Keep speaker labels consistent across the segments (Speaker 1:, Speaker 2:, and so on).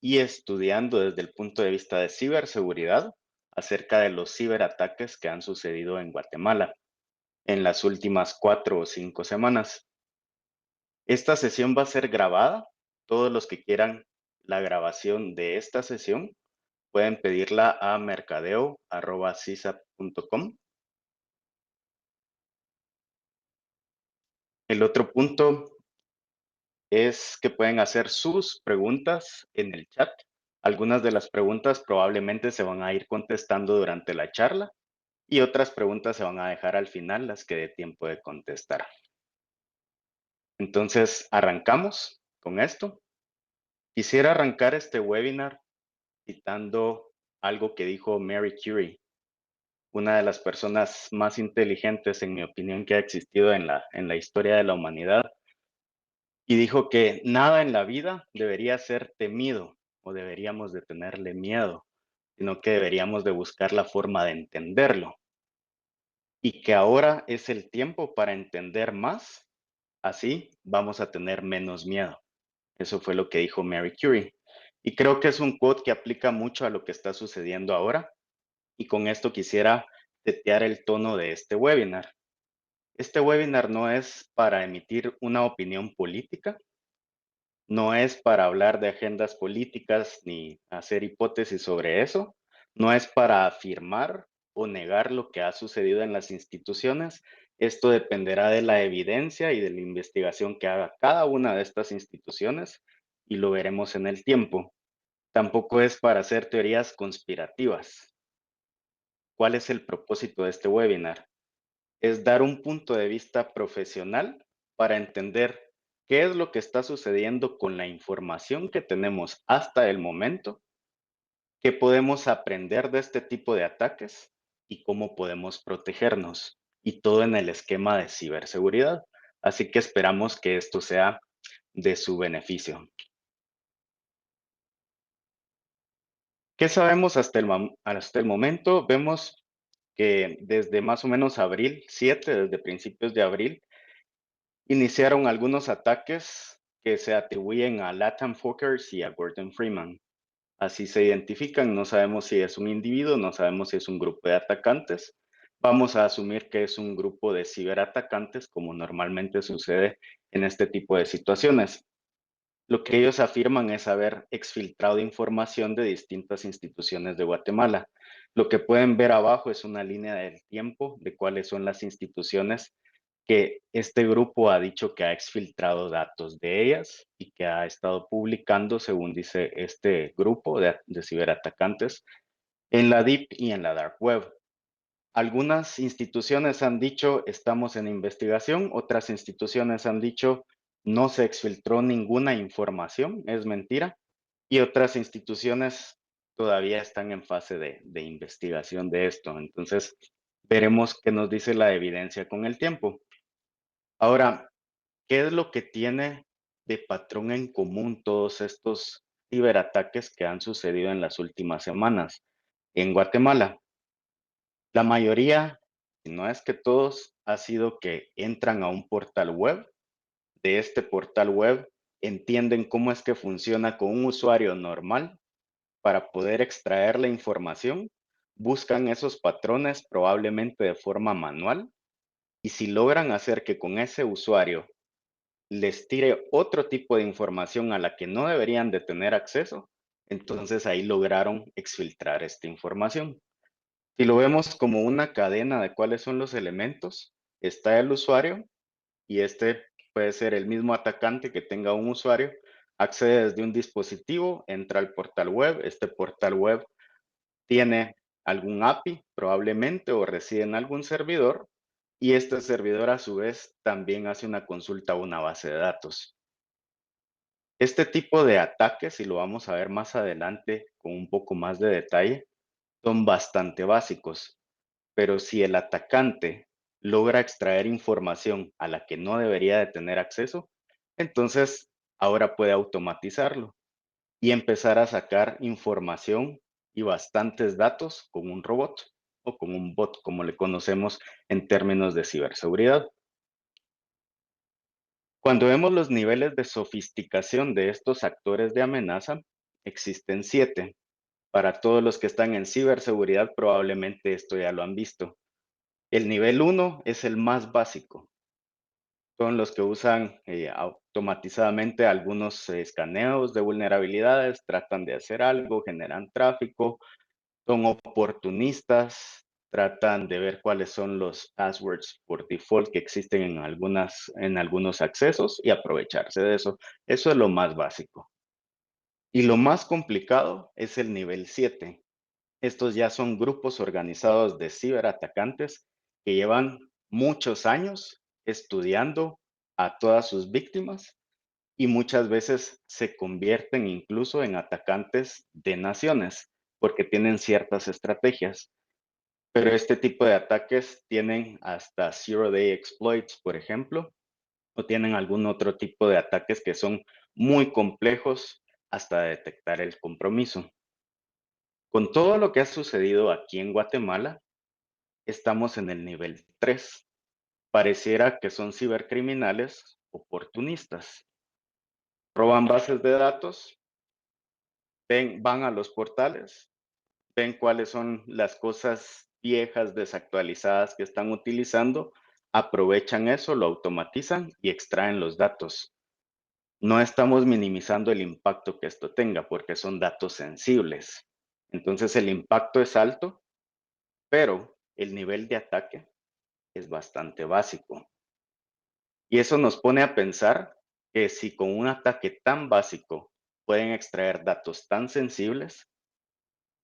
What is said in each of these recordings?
Speaker 1: y estudiando desde el punto de vista de ciberseguridad acerca de los ciberataques que han sucedido en Guatemala en las últimas 4 o 5 semanas. Esta sesión va a ser grabada. Todos los que quieran la grabación de esta sesión pueden pedirla a mercadeo@cisap.com. El otro punto es que pueden hacer sus preguntas en el chat. Algunas de las preguntas probablemente se van a ir contestando durante la charla y otras preguntas se van a dejar al final, las que dé tiempo de contestar. Entonces, arrancamos con esto. Quisiera arrancar este webinar citando algo que dijo Mary Curie, una de las personas más inteligentes, en mi opinión, que ha existido en la historia de la humanidad. Y dijo que nada en la vida debería ser temido o deberíamos de tenerle miedo, sino que deberíamos de buscar la forma de entenderlo. Y que ahora es el tiempo para entender más, así vamos a tener menos miedo. Eso fue lo que dijo Mary Curie. Y creo que es un quote que aplica mucho a lo que está sucediendo ahora. Y con esto quisiera setear el tono de este webinar. Este webinar no es para emitir una opinión política, no es para hablar de agendas políticas ni hacer hipótesis sobre eso, no es para afirmar o negar lo que ha sucedido en las instituciones. Esto dependerá de la evidencia y de la investigación que haga cada una de estas instituciones y lo veremos en el tiempo. Tampoco es para hacer teorías conspirativas. ¿Cuál es el propósito de este webinar? Es dar un punto de vista profesional para entender qué es lo que está sucediendo con la información que tenemos hasta el momento, qué podemos aprender de este tipo de ataques y cómo podemos protegernos, y todo en el esquema de ciberseguridad. Así que esperamos que esto sea de su beneficio. ¿Qué sabemos hasta el momento? Vemos que desde más o menos abril 7, desde principios de abril, iniciaron algunos ataques que se atribuyen a Latam Fokkers y a Gordon Freeman. Así se identifican, no sabemos si es un individuo, no sabemos si es un grupo de atacantes. Vamos a asumir que es un grupo de ciberatacantes, como normalmente sucede en este tipo de situaciones. Lo que ellos afirman es haber exfiltrado información de distintas instituciones de Guatemala. Lo que pueden ver abajo es una línea del tiempo de cuáles son las instituciones que este grupo ha dicho que ha exfiltrado datos de ellas y que ha estado publicando, según dice este grupo de ciberatacantes, en la Deep y en la Dark Web. Algunas instituciones han dicho estamos en investigación, otras instituciones han dicho no se exfiltró ninguna información, es mentira, y otras instituciones todavía están en fase de investigación de esto. Entonces, veremos qué nos dice la evidencia con el tiempo. Ahora, ¿qué es lo que tiene de patrón en común todos estos ciberataques que han sucedido en las últimas semanas en Guatemala? La mayoría, si no es que todos, ha sido que entran a un portal web. De este portal web entienden cómo es que funciona con un usuario normal para poder extraer la información. Buscan esos patrones probablemente de forma manual y si logran hacer que con ese usuario les tire otro tipo de información a la que no deberían de tener acceso, entonces ahí lograron exfiltrar esta información. Si lo vemos como una cadena de cuáles son los elementos, está el usuario y este puede ser el mismo atacante que tenga un usuario, accede desde un dispositivo, entra al portal web, este portal web tiene algún API probablemente o reside en algún servidor y este servidor a su vez también hace una consulta a una base de datos. Este tipo de ataques, y lo vamos a ver más adelante con un poco más de detalle, son bastante básicos. Pero si el atacante logra extraer información a la que no debería de tener acceso, entonces ahora puede automatizarlo y empezar a sacar información y bastantes datos con un robot o con un bot, como le conocemos en términos de ciberseguridad. Cuando vemos los niveles de sofisticación de estos actores de amenaza, existen 7. Para todos los que están en ciberseguridad, probablemente esto ya lo han visto. El nivel uno es el más básico. Son los que usan automatizadamente algunos escaneos de vulnerabilidades, tratan de hacer algo, generan tráfico, son oportunistas, tratan de ver cuáles son los passwords por default que existen en algunos accesos y aprovecharse de eso. Eso es lo más básico. Y lo más complicado es el nivel 7. Estos ya son grupos organizados de ciberatacantes que llevan muchos años estudiando a todas sus víctimas y muchas veces se convierten incluso en atacantes de naciones porque tienen ciertas estrategias. Pero este tipo de ataques tienen hasta Zero Day Exploits, por ejemplo, o tienen algún otro tipo de ataques que son muy complejos hasta detectar el compromiso. Con todo lo que ha sucedido aquí en Guatemala, estamos en el nivel 3. Pareciera que son cibercriminales oportunistas. Roban bases de datos, van a los portales, ven cuáles son las cosas viejas, desactualizadas que están utilizando, aprovechan eso, lo automatizan y extraen los datos. No estamos minimizando el impacto que esto tenga porque son datos sensibles. Entonces el impacto es alto, pero el nivel de ataque es bastante básico. Y eso nos pone a pensar que si con un ataque tan básico pueden extraer datos tan sensibles,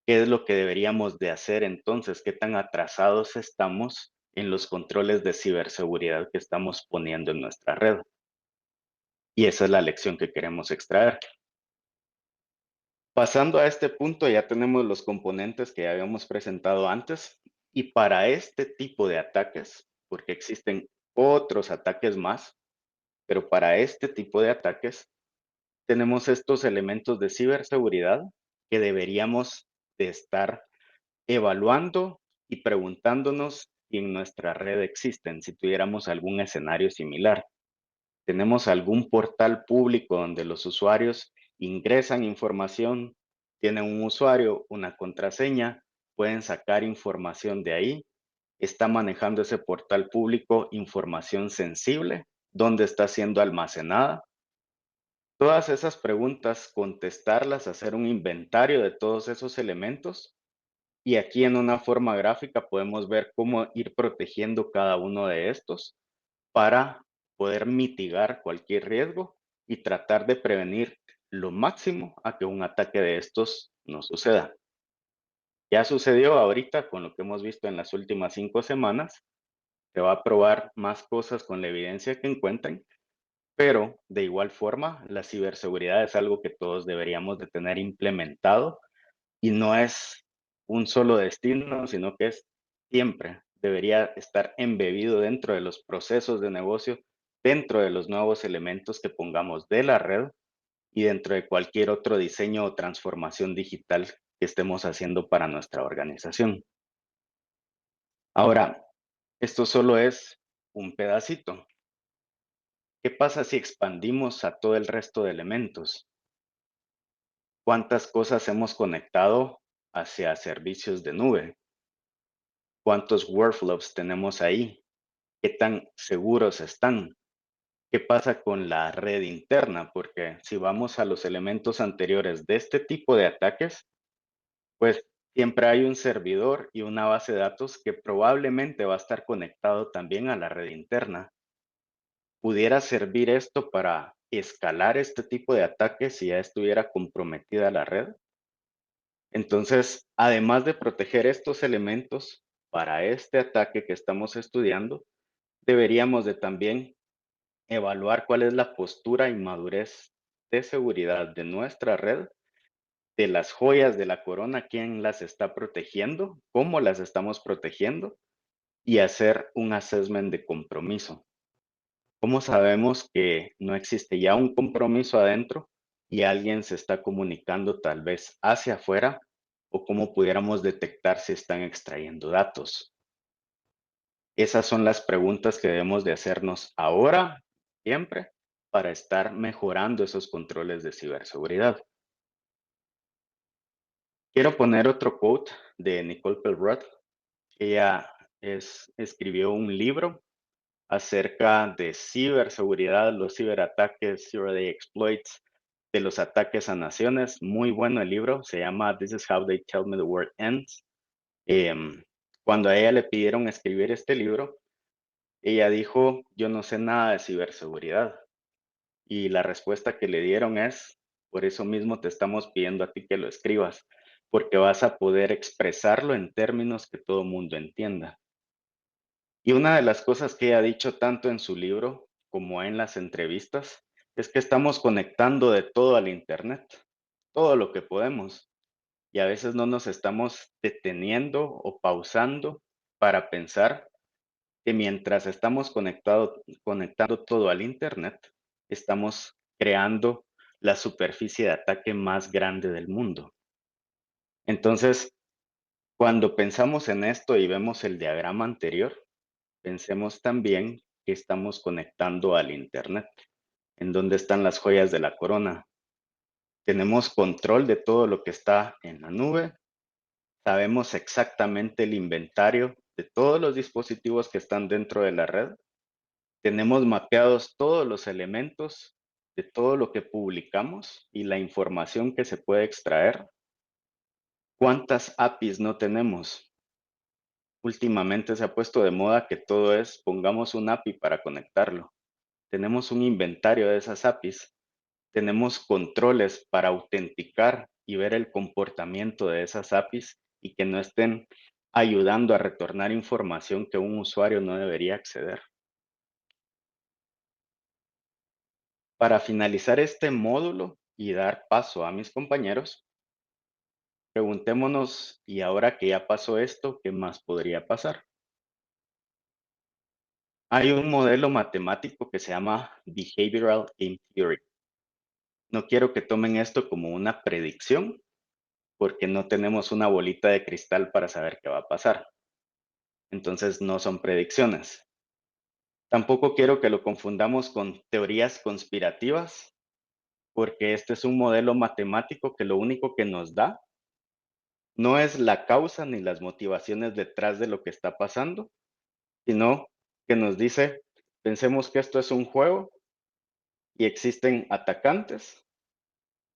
Speaker 1: ¿qué es lo que deberíamos de hacer entonces? ¿Qué tan atrasados estamos en los controles de ciberseguridad que estamos poniendo en nuestra red? Y esa es la lección que queremos extraer. Pasando a este punto, ya tenemos los componentes que ya habíamos presentado antes. Y para este tipo de ataques, porque existen otros ataques más, pero para este tipo de ataques tenemos estos elementos de ciberseguridad que deberíamos de estar evaluando y preguntándonos si en nuestra red existen, si tuviéramos algún escenario similar. Tenemos algún portal público donde los usuarios ingresan información, tienen un usuario, una contraseña, pueden sacar información de ahí. Está manejando ese portal público información sensible, dónde está siendo almacenada. Todas esas preguntas, contestarlas, hacer un inventario de todos esos elementos y aquí en una forma gráfica podemos ver cómo ir protegiendo cada uno de estos para poder mitigar cualquier riesgo y tratar de prevenir lo máximo a que un ataque de estos no suceda. Ya sucedió ahorita con lo que hemos visto en las últimas 5 semanas. Se va a probar más cosas con la evidencia que encuentren, pero de igual forma la ciberseguridad es algo que todos deberíamos de tener implementado y no es un solo destino, sino que es siempre, debería estar embebido dentro de los procesos de negocio, dentro de los nuevos elementos que pongamos de la red y dentro de cualquier otro diseño o transformación digital que estemos haciendo para nuestra organización. Ahora, esto solo es un pedacito. ¿Qué pasa si expandimos a todo el resto de elementos? ¿Cuántas cosas hemos conectado hacia servicios de nube? ¿Cuántos workflows tenemos ahí? ¿Qué tan seguros están? ¿Qué pasa con la red interna? Porque si vamos a los elementos anteriores de este tipo de ataques, pues siempre hay un servidor y una base de datos que probablemente va a estar conectado también a la red interna. ¿Pudiera servir esto para escalar este tipo de ataques si ya estuviera comprometida la red? Entonces, además de proteger estos elementos para este ataque que estamos estudiando, deberíamos de también evaluar cuál es la postura y madurez de seguridad de nuestra red, de las joyas de la corona, quién las está protegiendo, cómo las estamos protegiendo y hacer un assessment de compromiso. ¿Cómo sabemos que no existe ya un compromiso adentro y alguien se está comunicando tal vez hacia afuera? ¿O cómo pudiéramos detectar si están extrayendo datos? Esas son las preguntas que debemos de hacernos ahora, siempre, para estar mejorando esos controles de ciberseguridad. Quiero poner otro quote de Nicole Pelrod. Ella escribió un libro acerca de ciberseguridad, los ciberataques, Zero Day Exploits, de los ataques a naciones. Muy bueno el libro, se llama This is how they tell me the world ends. Em, Cuando a ella le pidieron escribir este libro, ella dijo, yo no sé nada de ciberseguridad. Y la respuesta que le dieron es, por eso mismo te estamos pidiendo a ti que lo escribas, porque vas a poder expresarlo en términos que todo mundo entienda. Y una de las cosas que ella ha dicho tanto en su libro como en las entrevistas es que estamos conectando de todo al Internet, todo lo que podemos, y a veces no nos estamos deteniendo o pausando para pensar que mientras estamos conectando todo al Internet, estamos creando la superficie de ataque más grande del mundo. Entonces, cuando pensamos en esto y vemos el diagrama anterior, pensemos también que estamos conectando al Internet, en donde están las joyas de la corona. Tenemos control de todo lo que está en la nube, sabemos exactamente el inventario de todos los dispositivos que están dentro de la red. Tenemos mapeados todos los elementos de todo lo que publicamos y la información que se puede extraer. ¿Cuántas APIs no tenemos? Últimamente se ha puesto de moda que todo es pongamos un API para conectarlo. Tenemos un inventario de esas APIs. Tenemos controles para autenticar y ver el comportamiento de esas APIs y que no estén ayudando a retornar información que un usuario no debería acceder. Para finalizar este módulo y dar paso a mis compañeros, preguntémonos, y ahora que ya pasó esto, ¿qué más podría pasar? Hay un modelo matemático que se llama Behavioral Game Theory. No quiero que tomen esto como una predicción, porque no tenemos una bolita de cristal para saber qué va a pasar. Entonces no son predicciones. Tampoco quiero que lo confundamos con teorías conspirativas, porque este es un modelo matemático que lo único que nos da no es la causa ni las motivaciones detrás de lo que está pasando, sino que nos dice, pensemos que esto es un juego y existen atacantes,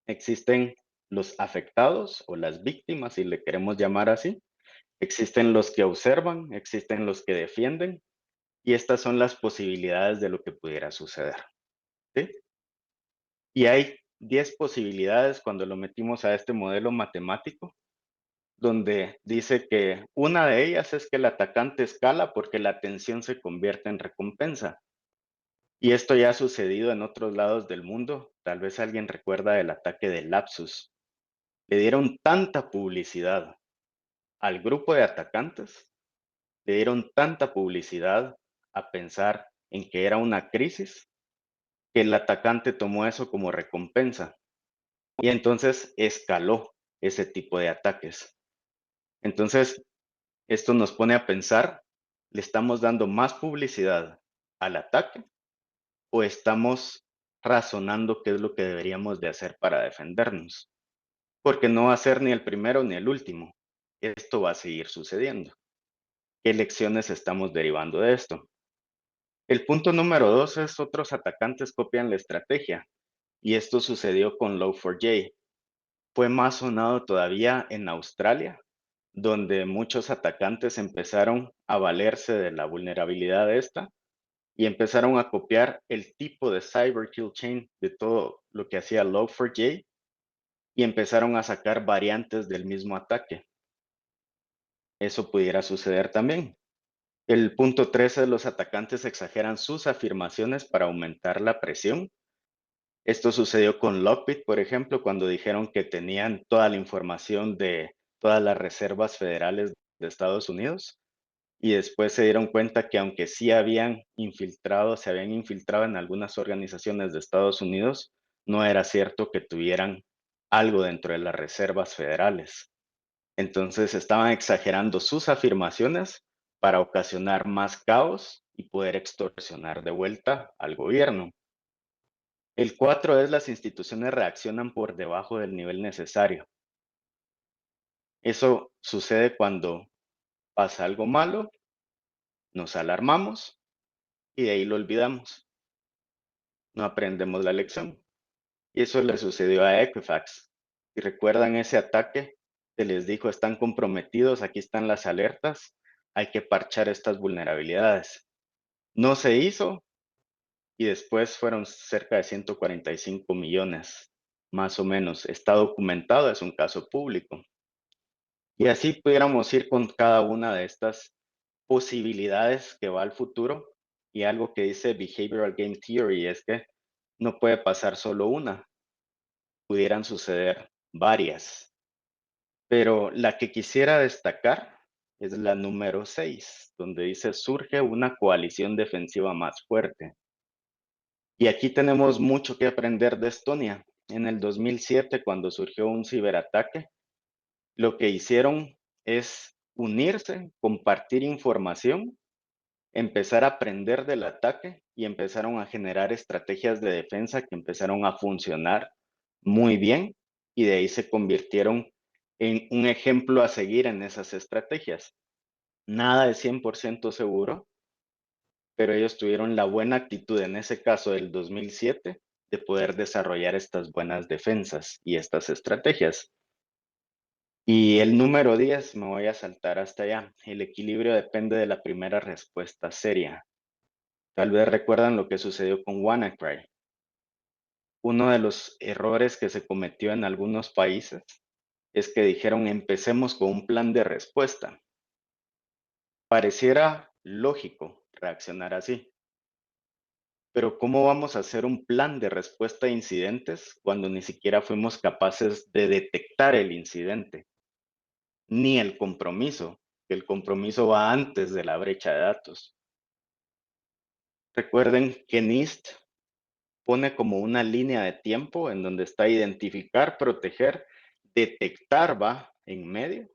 Speaker 1: existen los afectados o las víctimas, si le queremos llamar así, existen los que observan, existen los que defienden, y estas son las posibilidades de lo que pudiera suceder, ¿sí? Y hay 10 posibilidades cuando lo metimos a este modelo matemático, donde dice que una de ellas es que el atacante escala porque la atención se convierte en recompensa. Y esto ya ha sucedido en otros lados del mundo. Tal vez alguien recuerda el ataque de Lapsus. Le dieron tanta publicidad al grupo de atacantes, le dieron tanta publicidad a pensar en que era una crisis, que el atacante tomó eso como recompensa y entonces escaló ese tipo de ataques. Entonces, esto nos pone a pensar, ¿le estamos dando más publicidad al ataque o estamos razonando qué es lo que deberíamos de hacer para defendernos? Porque no va a ser ni el primero ni el último. Esto va a seguir sucediendo. ¿Qué lecciones estamos derivando de esto? El punto número 2 es otros atacantes copian la estrategia y esto sucedió con Log4j. Fue más sonado todavía en Australia, donde muchos atacantes empezaron a valerse de la vulnerabilidad de esta y empezaron a copiar el tipo de Cyber Kill Chain de todo lo que hacía Log4j y empezaron a sacar variantes del mismo ataque. Eso pudiera suceder también. El punto 13, los atacantes exageran sus afirmaciones para aumentar la presión. Esto sucedió con Lockbit, por ejemplo, cuando dijeron que tenían toda la información de todas las reservas federales de Estados Unidos y después se dieron cuenta que aunque sí se habían infiltrado en algunas organizaciones de Estados Unidos, no era cierto que tuvieran algo dentro de las reservas federales. Entonces estaban exagerando sus afirmaciones para ocasionar más caos y poder extorsionar de vuelta al gobierno. El 4 es las instituciones reaccionan por debajo del nivel necesario. Eso sucede cuando pasa algo malo, nos alarmamos y de ahí lo olvidamos. No aprendemos la lección. Y eso le sucedió a Equifax. Si recuerdan ese ataque, se les dijo, están comprometidos, aquí están las alertas, hay que parchar estas vulnerabilidades. No se hizo y después fueron cerca de 145 millones, más o menos. Está documentado, es un caso público. Y así pudiéramos ir con cada una de estas posibilidades que va al futuro. Y algo que dice Behavioral Game Theory es que no puede pasar solo una, pudieran suceder varias. Pero la que quisiera destacar es la número 6, donde dice surge una coalición defensiva más fuerte. Y aquí tenemos mucho que aprender de Estonia. En el 2007, cuando surgió un ciberataque, lo que hicieron es unirse, compartir información, empezar a aprender del ataque y empezaron a generar estrategias de defensa que empezaron a funcionar muy bien y de ahí se convirtieron en un ejemplo a seguir en esas estrategias. Nada es 100% seguro, pero ellos tuvieron la buena actitud en ese caso del 2007 de poder desarrollar estas buenas defensas y estas estrategias. Y el número 10, me voy a saltar hasta allá. El equilibrio depende de la primera respuesta seria. Tal vez recuerdan lo que sucedió con WannaCry. Uno de los errores que se cometió en algunos países es que dijeron empecemos con un plan de respuesta. Pareciera lógico reaccionar así, pero ¿cómo vamos a hacer un plan de respuesta a incidentes cuando ni siquiera fuimos capaces de detectar el incidente? Ni el compromiso, que el compromiso va antes de la brecha de datos. Recuerden que NIST pone como una línea de tiempo en donde está identificar, proteger, detectar va en medio.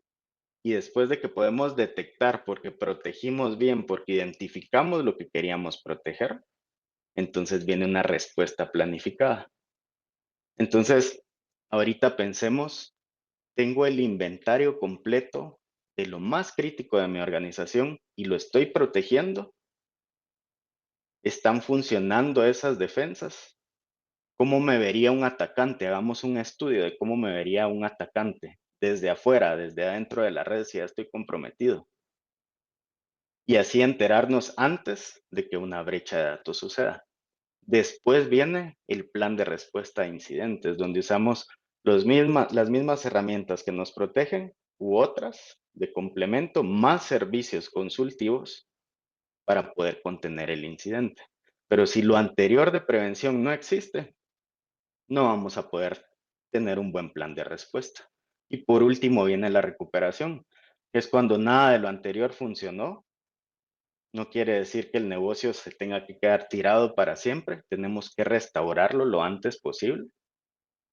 Speaker 1: Y después de que podemos detectar porque protegimos bien, porque identificamos lo que queríamos proteger, entonces viene una respuesta planificada. Entonces, ahorita pensemos, tengo el inventario completo de lo más crítico de mi organización y lo estoy protegiendo. ¿Están funcionando esas defensas? ¿Cómo me vería un atacante? Hagamos un estudio de cómo me vería un atacante desde afuera, desde adentro de la red, si ya estoy comprometido. Y así enterarnos antes de que una brecha de datos suceda. Después viene el plan de respuesta a incidentes, donde usamos las mismas herramientas que nos protegen u otras de complemento, más servicios consultivos para poder contener el incidente. Pero si lo anterior de prevención no existe, no vamos a poder tener un buen plan de respuesta. Y por último viene la recuperación, que es cuando nada de lo anterior funcionó. No quiere decir que el negocio se tenga que quedar tirado para siempre. Tenemos que restaurarlo lo antes posible,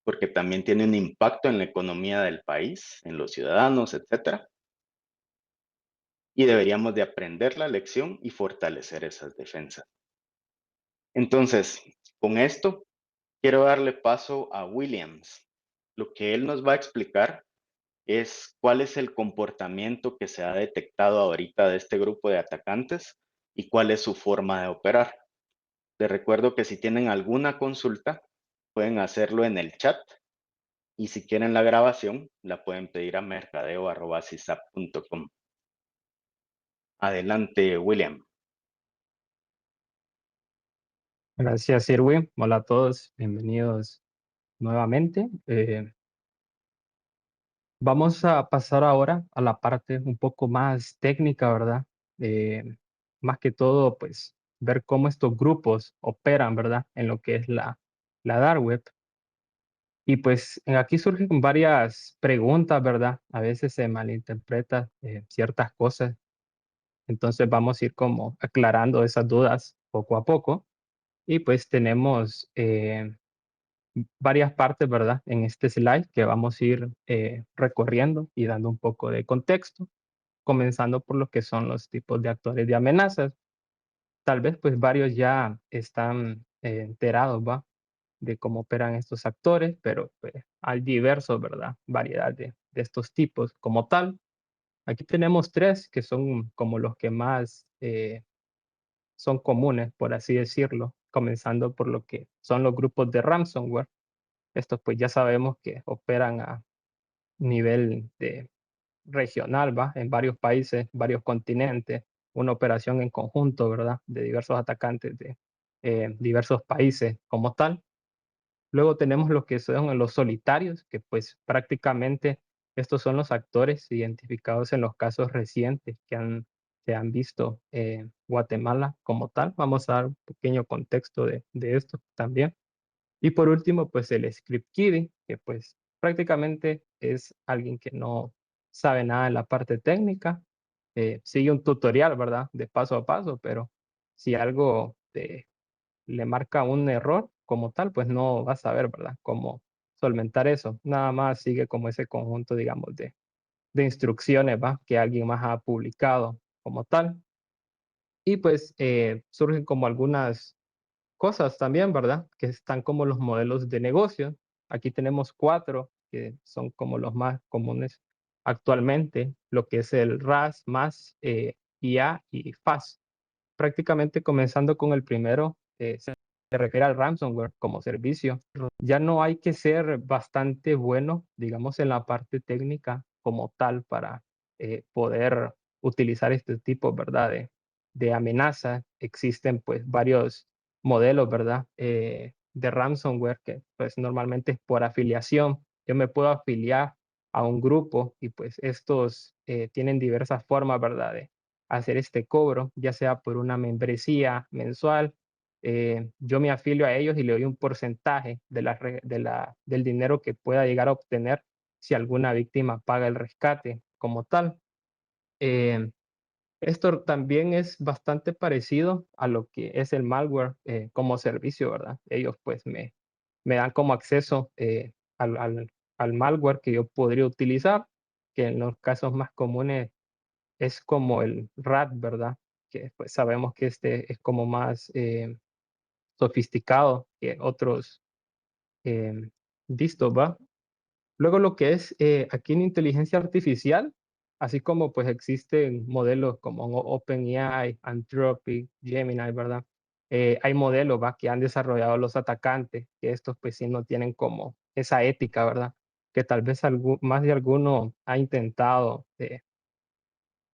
Speaker 1: porque también tiene un impacto en la economía del país, en los ciudadanos, etcétera. Y deberíamos de aprender la lección y fortalecer esas defensas. Entonces, con esto quiero darle paso a Williams. Lo que él nos va a explicar es cuál es el comportamiento que se ha detectado ahorita de este grupo de atacantes y cuál es su forma de operar. Les recuerdo que si tienen alguna consulta, pueden hacerlo en el chat y si quieren la grabación, la pueden pedir a mercadeo@sisap.com. Adelante, William.
Speaker 2: Gracias, Irwin. Hola a todos, bienvenidos nuevamente. Vamos a pasar ahora a la parte un poco más técnica, ¿verdad? Más que todo, pues, ver cómo estos grupos operan, ¿verdad? En lo que es la dark web. Y pues aquí surgen varias preguntas, ¿verdad? A veces se malinterpretan ciertas cosas. Entonces vamos a ir como aclarando esas dudas poco a poco. Y pues tenemos varias partes, ¿verdad? En este slide que vamos a ir recorriendo y dando un poco de contexto, comenzando por lo que son los tipos de actores de amenazas. Tal vez pues varios ya están enterados, ¿va? de cómo operan estos actores, pero pues, hay diversos, ¿verdad? Variedad de estos tipos como tal. Aquí tenemos tres que son como los que más son comunes, por así decirlo, comenzando por lo que son los grupos de ransomware. Estos pues ya sabemos que operan a nivel de regional, ¿va? En varios países, varios continentes, una operación en conjunto, ¿verdad? De diversos atacantes de diversos países como tal. Luego tenemos lo que son los solitarios, que pues prácticamente estos son los actores identificados en los casos recientes se han visto en Guatemala como tal. Vamos a dar un pequeño contexto de esto también. Y por último, pues el script kiddie, que pues prácticamente es alguien que no sabe nada en la parte técnica, sigue un tutorial, ¿verdad? De paso a paso, pero si algo le marca un error como tal, pues no va a saber, ¿verdad? Cómo solventar eso. Nada más sigue como ese conjunto, digamos, de instrucciones, ¿va? Que alguien más ha publicado como tal. Y pues surgen como algunas cosas también, ¿verdad? Que están como los modelos de negocio. Aquí tenemos 4 que son como los más comunes actualmente, lo que es el RAS, MAS, IA y FAS. Prácticamente comenzando con el primero, se refiere al ransomware como servicio. Ya no hay que ser bastante bueno, digamos, en la parte técnica como tal para poder utilizar este tipo, ¿verdad? De amenaza. Existen pues varios modelos, ¿verdad? De ransomware que pues normalmente es por afiliación. Yo me puedo afiliar a un grupo y pues estos tienen diversas formas, ¿verdad? De hacer este cobro, ya sea por una membresía mensual. Yo me afilio a ellos y le doy un porcentaje del dinero que pueda llegar a obtener si alguna víctima paga el rescate como tal. Eh, Esto también es bastante parecido a lo que es el malware como servicio, ¿verdad? Ellos pues me dan como acceso al malware que yo podría utilizar, que en los casos más comunes es como el RAT, ¿verdad? Que pues sabemos que este es como más sofisticado que otros em, vistos, ¿va? Luego lo que es aquí en inteligencia artificial, así como pues existen modelos como OpenAI, Anthropic, Gemini, ¿verdad? Hay modelos, ¿va? Que han desarrollado los atacantes, que estos pues sí no tienen como esa ética, ¿verdad? Que tal vez más de alguno ha intentado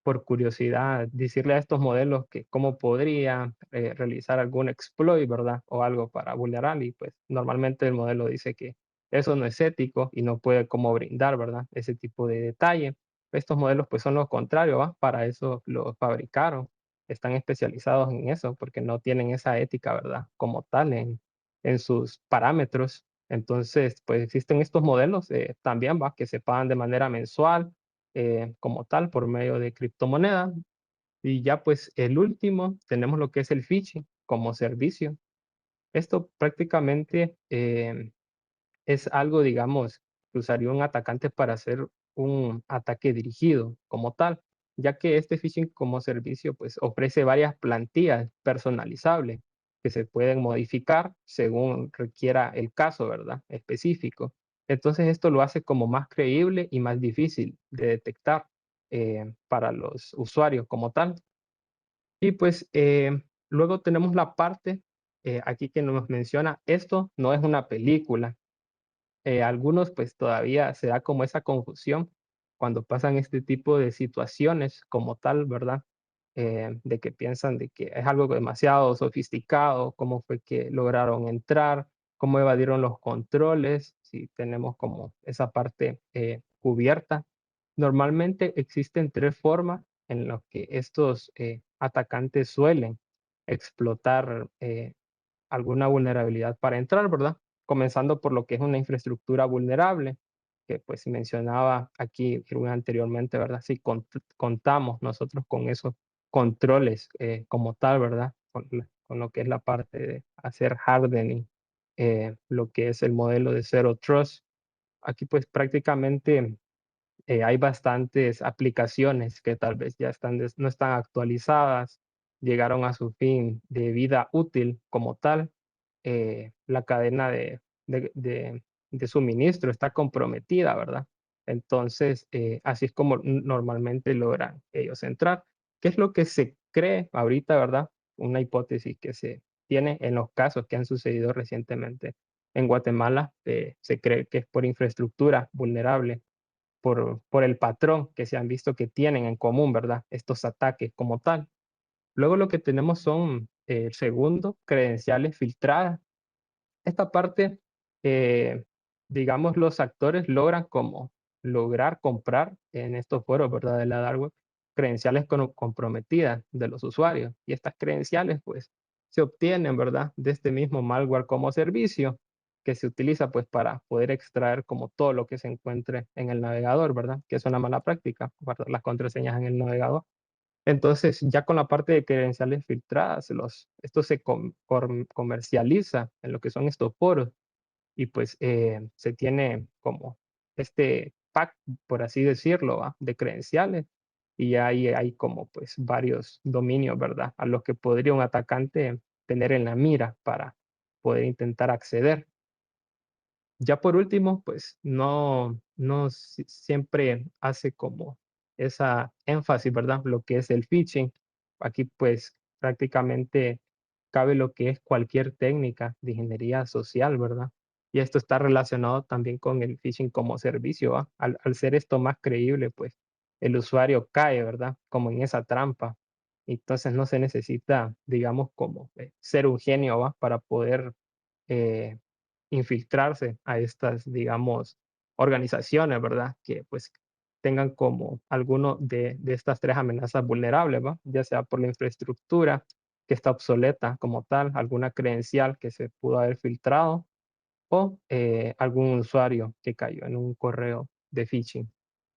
Speaker 2: por curiosidad, decirle a estos modelos que cómo podría realizar algún exploit, ¿verdad? O algo para vulnerar y pues normalmente el modelo dice que eso no es ético y no puede como brindar, ¿verdad? Ese tipo de detalle. Estos modelos pues son lo contrario, ¿va? Para eso los fabricaron, están especializados en eso porque no tienen esa ética, ¿verdad? Como tal en sus parámetros. Entonces, pues existen estos modelos también, ¿va? Que se pagan de manera mensual como tal por medio de criptomonedas. Y ya pues el último, tenemos lo que es el phishing como servicio. Esto prácticamente es algo, digamos, que usaría un atacante para hacer un ataque dirigido como tal, ya que este phishing como servicio pues ofrece varias plantillas personalizables que se pueden modificar según requiera el caso, ¿verdad? Específico. Entonces esto lo hace como más creíble y más difícil de detectar para los usuarios como tal. Y pues luego tenemos la parte aquí que nos menciona, esto no es una película, algunos pues todavía se da como esa confusión cuando pasan este tipo de situaciones como tal, ¿verdad? De que piensan de que es algo demasiado sofisticado, cómo fue que lograron entrar, cómo evadieron los controles, si tenemos como esa parte cubierta. Normalmente existen tres formas en las que estos atacantes suelen explotar alguna vulnerabilidad para entrar, ¿verdad? Comenzando por lo que es una infraestructura vulnerable, que pues mencionaba aquí Irwin anteriormente, ¿verdad? Si contamos nosotros con esos controles como tal, ¿verdad? Con lo que es la parte de hacer hardening, lo que es el modelo de Zero Trust. Aquí pues prácticamente hay bastantes aplicaciones que tal vez ya no están actualizadas, llegaron a su fin de vida útil como tal, la cadena de suministro está comprometida, ¿verdad? Entonces, así es como normalmente logran ellos entrar. ¿Qué es lo que se cree ahorita, verdad? Una hipótesis que se tiene en los casos que han sucedido recientemente en Guatemala, se cree que es por infraestructura vulnerable, por el patrón que se han visto que tienen en común, ¿verdad? Estos ataques como tal. Luego lo que tenemos son, segundo, credenciales filtradas. Esta parte, eh, digamos, los actores logran como lograr comprar en estos foros, ¿verdad? De la dark web, credenciales comprometidas de los usuarios. Y estas credenciales, pues, se obtienen, ¿verdad? De este mismo malware como servicio que se utiliza, pues, para poder extraer como todo lo que se encuentre en el navegador, ¿verdad? Que es una mala práctica, guardar las contraseñas en el navegador. Entonces, ya con la parte de credenciales filtradas, esto se comercializa en lo que son estos foros y pues se tiene como este pack, por así decirlo, ¿va? De credenciales y ahí hay como pues varios dominios, ¿verdad? A los que podría un atacante tener en la mira para poder intentar acceder. Ya por último, pues no siempre hace como esa énfasis, ¿verdad? Lo que es el phishing. Aquí pues prácticamente cabe lo que es cualquier técnica de ingeniería social, ¿verdad? Y esto está relacionado también con el phishing como servicio, ¿va? Al ser esto más creíble, pues el usuario cae, ¿verdad? Como en esa trampa. Entonces no se necesita, digamos, como ser un genio, ¿va? Para poder eh, infiltrarse a estas, digamos, organizaciones, ¿verdad? Que pues tengan como alguno de estas tres amenazas vulnerables, ¿va? Ya sea por la infraestructura que está obsoleta como tal, alguna credencial que se pudo haber filtrado o algún usuario que cayó en un correo de phishing.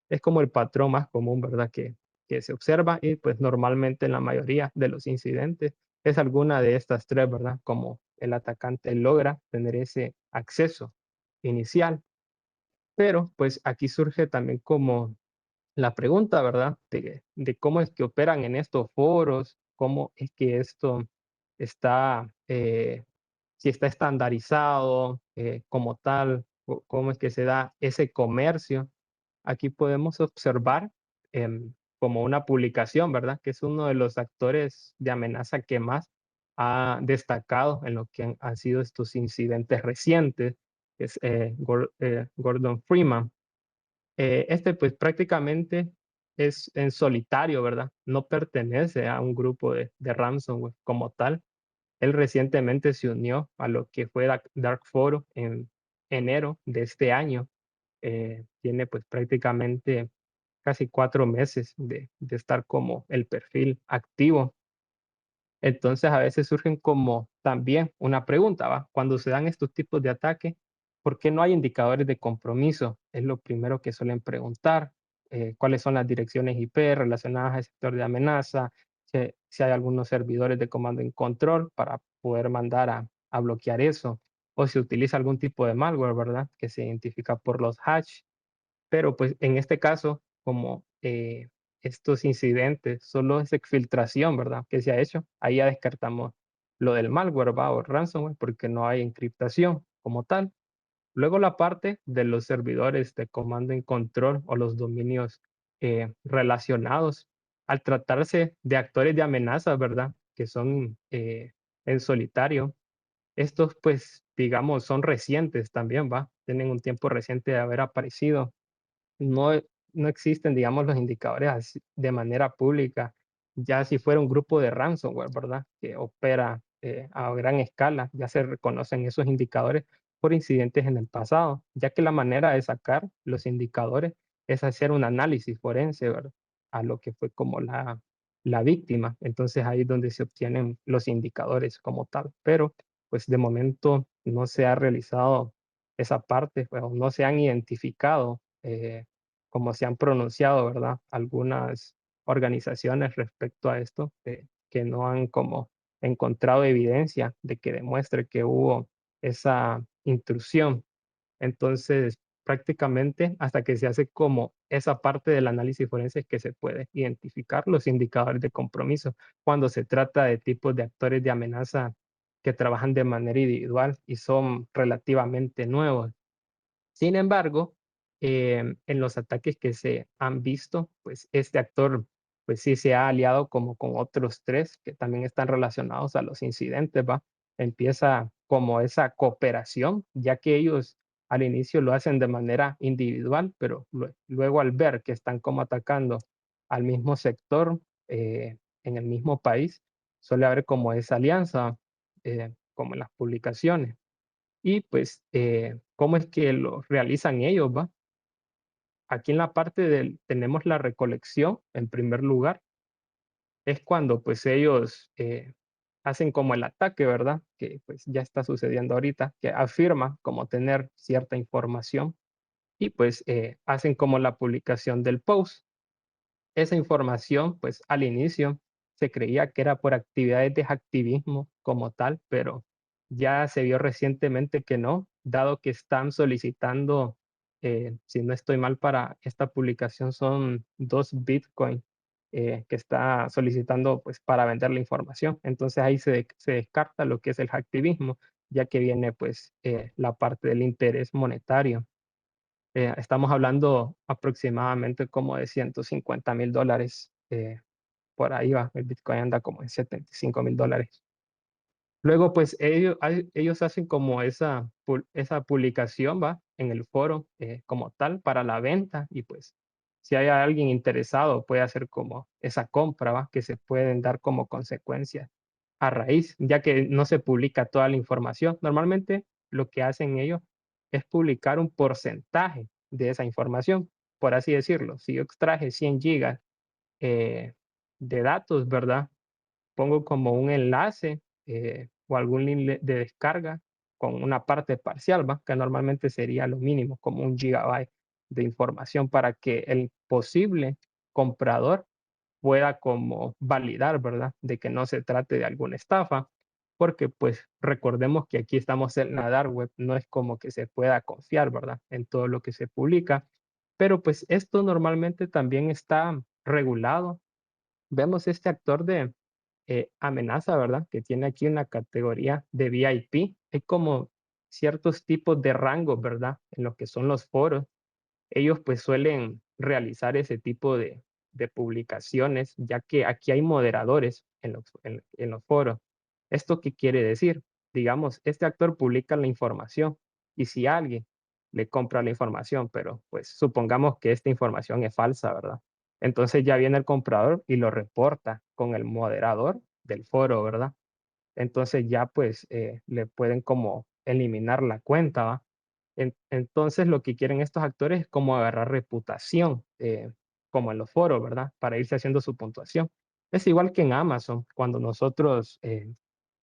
Speaker 2: Es como el patrón más común, ¿verdad? Que se observa y pues normalmente en la mayoría de los incidentes es alguna de estas tres, ¿verdad? Como el atacante logra tener ese acceso inicial, pero pues aquí surge también como la pregunta, ¿verdad? De cómo es que operan en estos foros, cómo es que esto está, si está estandarizado como tal, cómo es que se da ese comercio. Aquí podemos observar como una publicación, ¿verdad? Que es uno de los actores de amenaza que más ha destacado en lo que han sido estos incidentes recientes, que es Gordon Freeman. Este, pues, prácticamente es en solitario, ¿verdad? No pertenece a un grupo de ransomware como tal. Él recientemente se unió a lo que fue Dark Foro en enero de este año. Tiene, pues, prácticamente casi 4 meses de estar como el perfil activo. Entonces, a veces surgen como también una pregunta, ¿va? Cuando se dan estos tipos de ataques, ¿por qué no hay indicadores de compromiso? Es lo primero que suelen preguntar. ¿Cuáles son las direcciones IP relacionadas al sector de amenaza? Si hay algunos servidores de comando en control para poder mandar a bloquear eso. O si utiliza algún tipo de malware, ¿verdad? Que se identifica por los hash. Pero, pues, en este caso, como, estos incidentes solo es exfiltración, ¿verdad?, que se ha hecho, ahí ya descartamos lo del malware, ¿va?, o ransomware, porque no hay encriptación como tal. Luego la parte de los servidores de comando en control o los dominios, relacionados. Al tratarse de actores de amenaza, ¿verdad?, que son, en solitario, estos, pues, digamos, son recientes también, ¿va?, tienen un tiempo reciente de haber aparecido. No, no existen, digamos, los indicadores así de manera pública. Ya si fuera un grupo de ransomware, ¿verdad? Que opera a gran escala, ya se reconocen esos indicadores por incidentes en el pasado, ya que la manera de sacar los indicadores es hacer un análisis forense, ¿verdad? A lo que fue como la víctima. Entonces ahí es donde se obtienen los indicadores como tal. Pero pues de momento no se ha realizado esa parte, o no se han identificado como se han pronunciado, ¿verdad? Algunas organizaciones respecto a esto, que no han como encontrado evidencia de que demuestre que hubo esa intrusión. Entonces, prácticamente hasta que se hace como esa parte del análisis forense es que se puede identificar los indicadores de compromiso cuando se trata de tipos de actores de amenaza que trabajan de manera individual y son relativamente nuevos. Sin embargo, en los ataques que se han visto, pues este actor, pues sí se ha aliado como con otros 3 que también están relacionados a los incidentes, ¿va? Empieza como esa cooperación, ya que ellos al inicio lo hacen de manera individual, pero luego al ver que están como atacando al mismo sector, en el mismo país, suele haber como esa alianza, como en las publicaciones. Y pues, ¿cómo es que lo realizan ellos, va? Aquí en la parte del tenemos la recolección, en primer lugar, es cuando, pues, ellos, hacen como el ataque, ¿verdad? Que, pues, ya está sucediendo ahorita, que afirman como tener cierta información y, pues, hacen como la publicación del post. Esa información, pues, al inicio se creía que era por actividades de hacktivismo como tal, pero ya se vio recientemente que no, dado que están solicitando, si no estoy mal, para esta publicación son 2 Bitcoin, que está solicitando, pues, para vender la información. Entonces, ahí se descarta lo que es el hacktivismo, ya que viene, pues, la parte del interés monetario. Estamos hablando aproximadamente como de $150,000, por ahí va, el Bitcoin anda como en $75,000. Luego, pues ellos hacen como esa publicación, ¿va? En el foro como tal para la venta y pues si hay alguien interesado puede hacer como esa compra, ¿va? Que se pueden dar como consecuencia a raíz, ya que no se publica toda la información. Normalmente lo que hacen ellos es publicar un porcentaje de esa información, por así decirlo. Si yo extraje 100 gigas de datos, ¿verdad? Pongo como un enlace o algún link de descarga con una parte parcial, ¿va? Que normalmente sería lo mínimo, como 1 gigabyte de información para que el posible comprador pueda como validar, ¿verdad? De que no se trate de alguna estafa, porque pues recordemos que aquí estamos en la dark web, no es como que se pueda confiar, ¿verdad? En todo lo que se publica, pero pues esto normalmente también está regulado. Vemos este actor de amenaza, ¿verdad? Que tiene aquí una categoría de VIP. Hay como ciertos tipos de rangos, ¿verdad? En lo que son los foros. Ellos pues suelen realizar ese tipo de publicaciones, ya que aquí hay moderadores en los foros. ¿Esto qué quiere decir? Digamos, este actor publica la información y si alguien le compra la información, pero pues supongamos que esta información es falsa, ¿verdad? Entonces ya viene el comprador y lo reporta con el moderador del foro, ¿verdad? Entonces ya pues le pueden como eliminar la cuenta, ¿va? Entonces lo que quieren estos actores es como agarrar reputación, como en los foros, ¿verdad? Para irse haciendo su puntuación. Es igual que en Amazon, cuando nosotros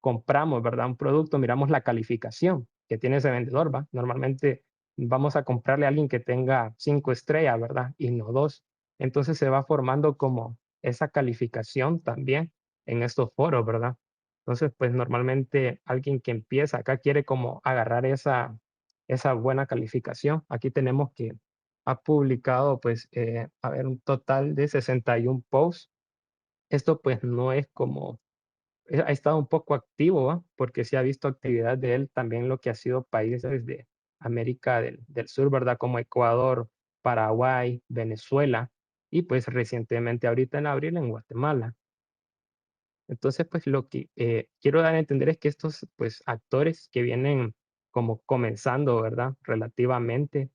Speaker 2: compramos, ¿verdad? Un producto, miramos la calificación que tiene ese vendedor, ¿va? Normalmente vamos a comprarle a alguien que tenga 5 estrellas, ¿verdad? Y no dos. Entonces se va formando como esa calificación también en estos foros, ¿verdad? Entonces, pues normalmente alguien que empieza acá quiere como agarrar esa buena calificación. Aquí tenemos que ha publicado, pues, a ver, un total de 61 posts. Esto pues no es como, ha estado un poco activo, ¿va? Porque se ha visto actividad de él también lo que ha sido países de América del Sur, ¿verdad? Como Ecuador, Paraguay, Venezuela y pues recientemente ahorita en abril en Guatemala. Entonces, pues lo que quiero dar a entender es que estos pues actores que vienen como comenzando, ¿verdad? Relativamente,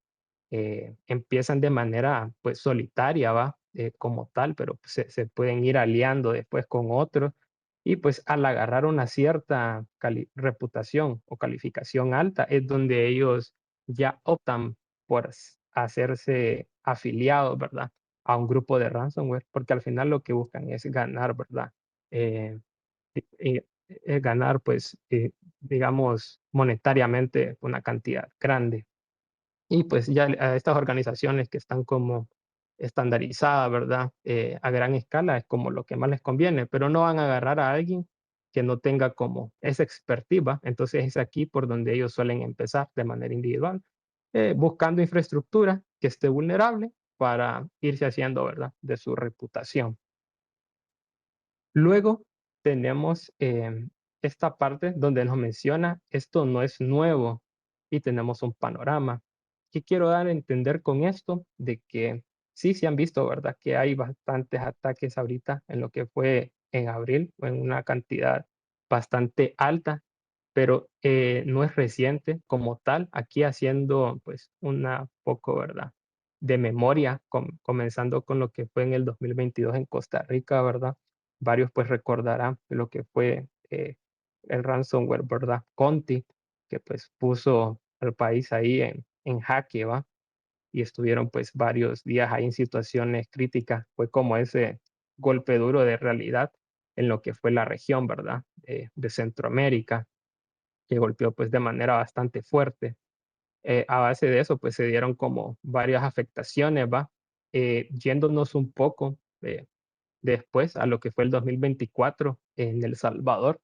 Speaker 2: empiezan de manera pues solitaria, ¿va? Como tal, pero pues, se pueden ir aliando después con otros y pues al agarrar una cierta reputación o calificación alta es donde ellos ya optan por hacerse afiliados, ¿verdad? A un grupo de ransomware, porque al final lo que buscan es ganar, ¿verdad? Eh, ganar, pues, digamos, monetariamente una cantidad grande. Y pues ya a estas organizaciones que están como estandarizadas, ¿verdad? A gran escala es como lo que más les conviene, pero no van a agarrar a alguien que no tenga como esa expertiva. Entonces es aquí por donde ellos suelen empezar de manera individual, buscando infraestructura que esté vulnerable para irse haciendo, ¿verdad? De su reputación. Luego tenemos esta parte donde nos menciona, esto no es nuevo y tenemos un panorama. ¿Qué quiero dar a entender con esto? De que sí se han visto, ¿verdad? Que hay bastantes ataques ahorita en lo que fue en abril, en una cantidad bastante alta, pero no es reciente como tal. Aquí haciendo pues una poco, ¿verdad? De memoria, comenzando con lo que fue en el 2022 en Costa Rica, ¿verdad? Varios pues recordarán lo que fue el ransomware, ¿verdad? Conti, que pues puso al país ahí en jaque, ¿va? Y estuvieron pues varios días ahí en situaciones críticas. Fue como ese golpe duro de realidad en lo que fue la región, ¿verdad? De Centroamérica, que golpeó pues de manera bastante fuerte. A base de eso pues se dieron como varias afectaciones, ¿va? Yéndonos un poco después a lo que fue el 2024 en El Salvador,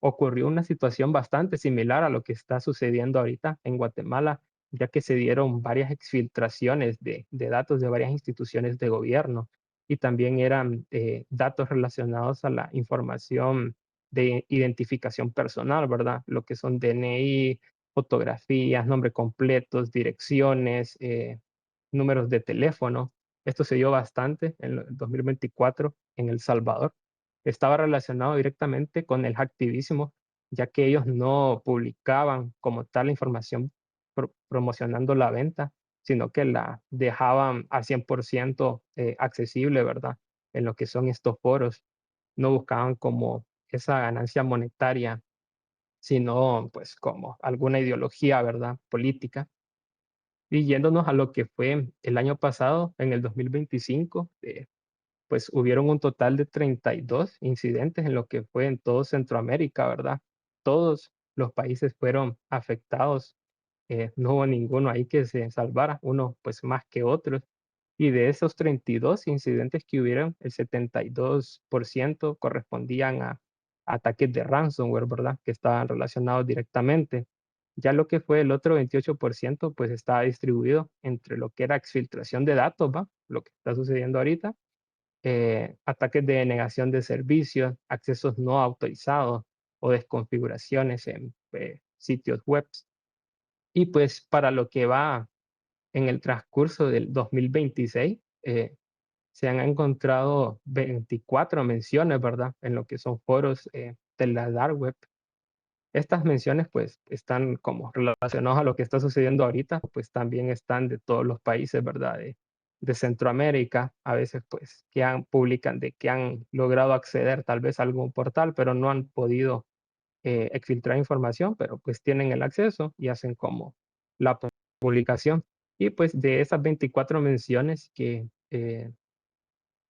Speaker 2: ocurrió una situación bastante similar a lo que está sucediendo ahorita en Guatemala, ya que se dieron varias exfiltraciones de datos de varias instituciones de gobierno y también eran datos relacionados a la información de identificación personal, ¿verdad? Lo que son DNI, fotografías, nombres completos, direcciones, números de teléfono. Esto se dio bastante en el 2024 en El Salvador. Estaba relacionado directamente con el hacktivismo, ya que ellos no publicaban como tal la información promocionando la venta, sino que la dejaban al 100% accesible, ¿verdad? En lo que son estos foros. No buscaban como esa ganancia monetaria, sino pues como alguna ideología, ¿verdad? Política. Y yéndonos a lo que fue el año pasado, en el 2025, pues hubieron un total de 32 incidentes en lo que fue en todo Centroamérica, ¿verdad? Todos los países fueron afectados, no hubo ninguno ahí que se salvara, uno pues más que otros. Y de esos 32 incidentes que hubieron, el 72% correspondían a ataques de ransomware, ¿verdad? Que estaban relacionados directamente. Ya lo que fue el otro 28%, pues estaba distribuido entre lo que era exfiltración de datos, ¿va? Lo que está sucediendo ahorita, ataques de denegación de servicios, accesos no autorizados o desconfiguraciones en sitios web. Y pues para lo que va en el transcurso del 2026, se han encontrado 24 menciones, ¿verdad? En lo que son foros de la dark web. Estas menciones pues están como relacionadas a lo que está sucediendo ahorita, pues también están de todos los países, ¿verdad? De Centroamérica, a veces pues publican de que han logrado acceder tal vez a algún portal, pero no han podido exfiltrar información, pero pues tienen el acceso y hacen como la publicación. Y pues de esas 24 menciones que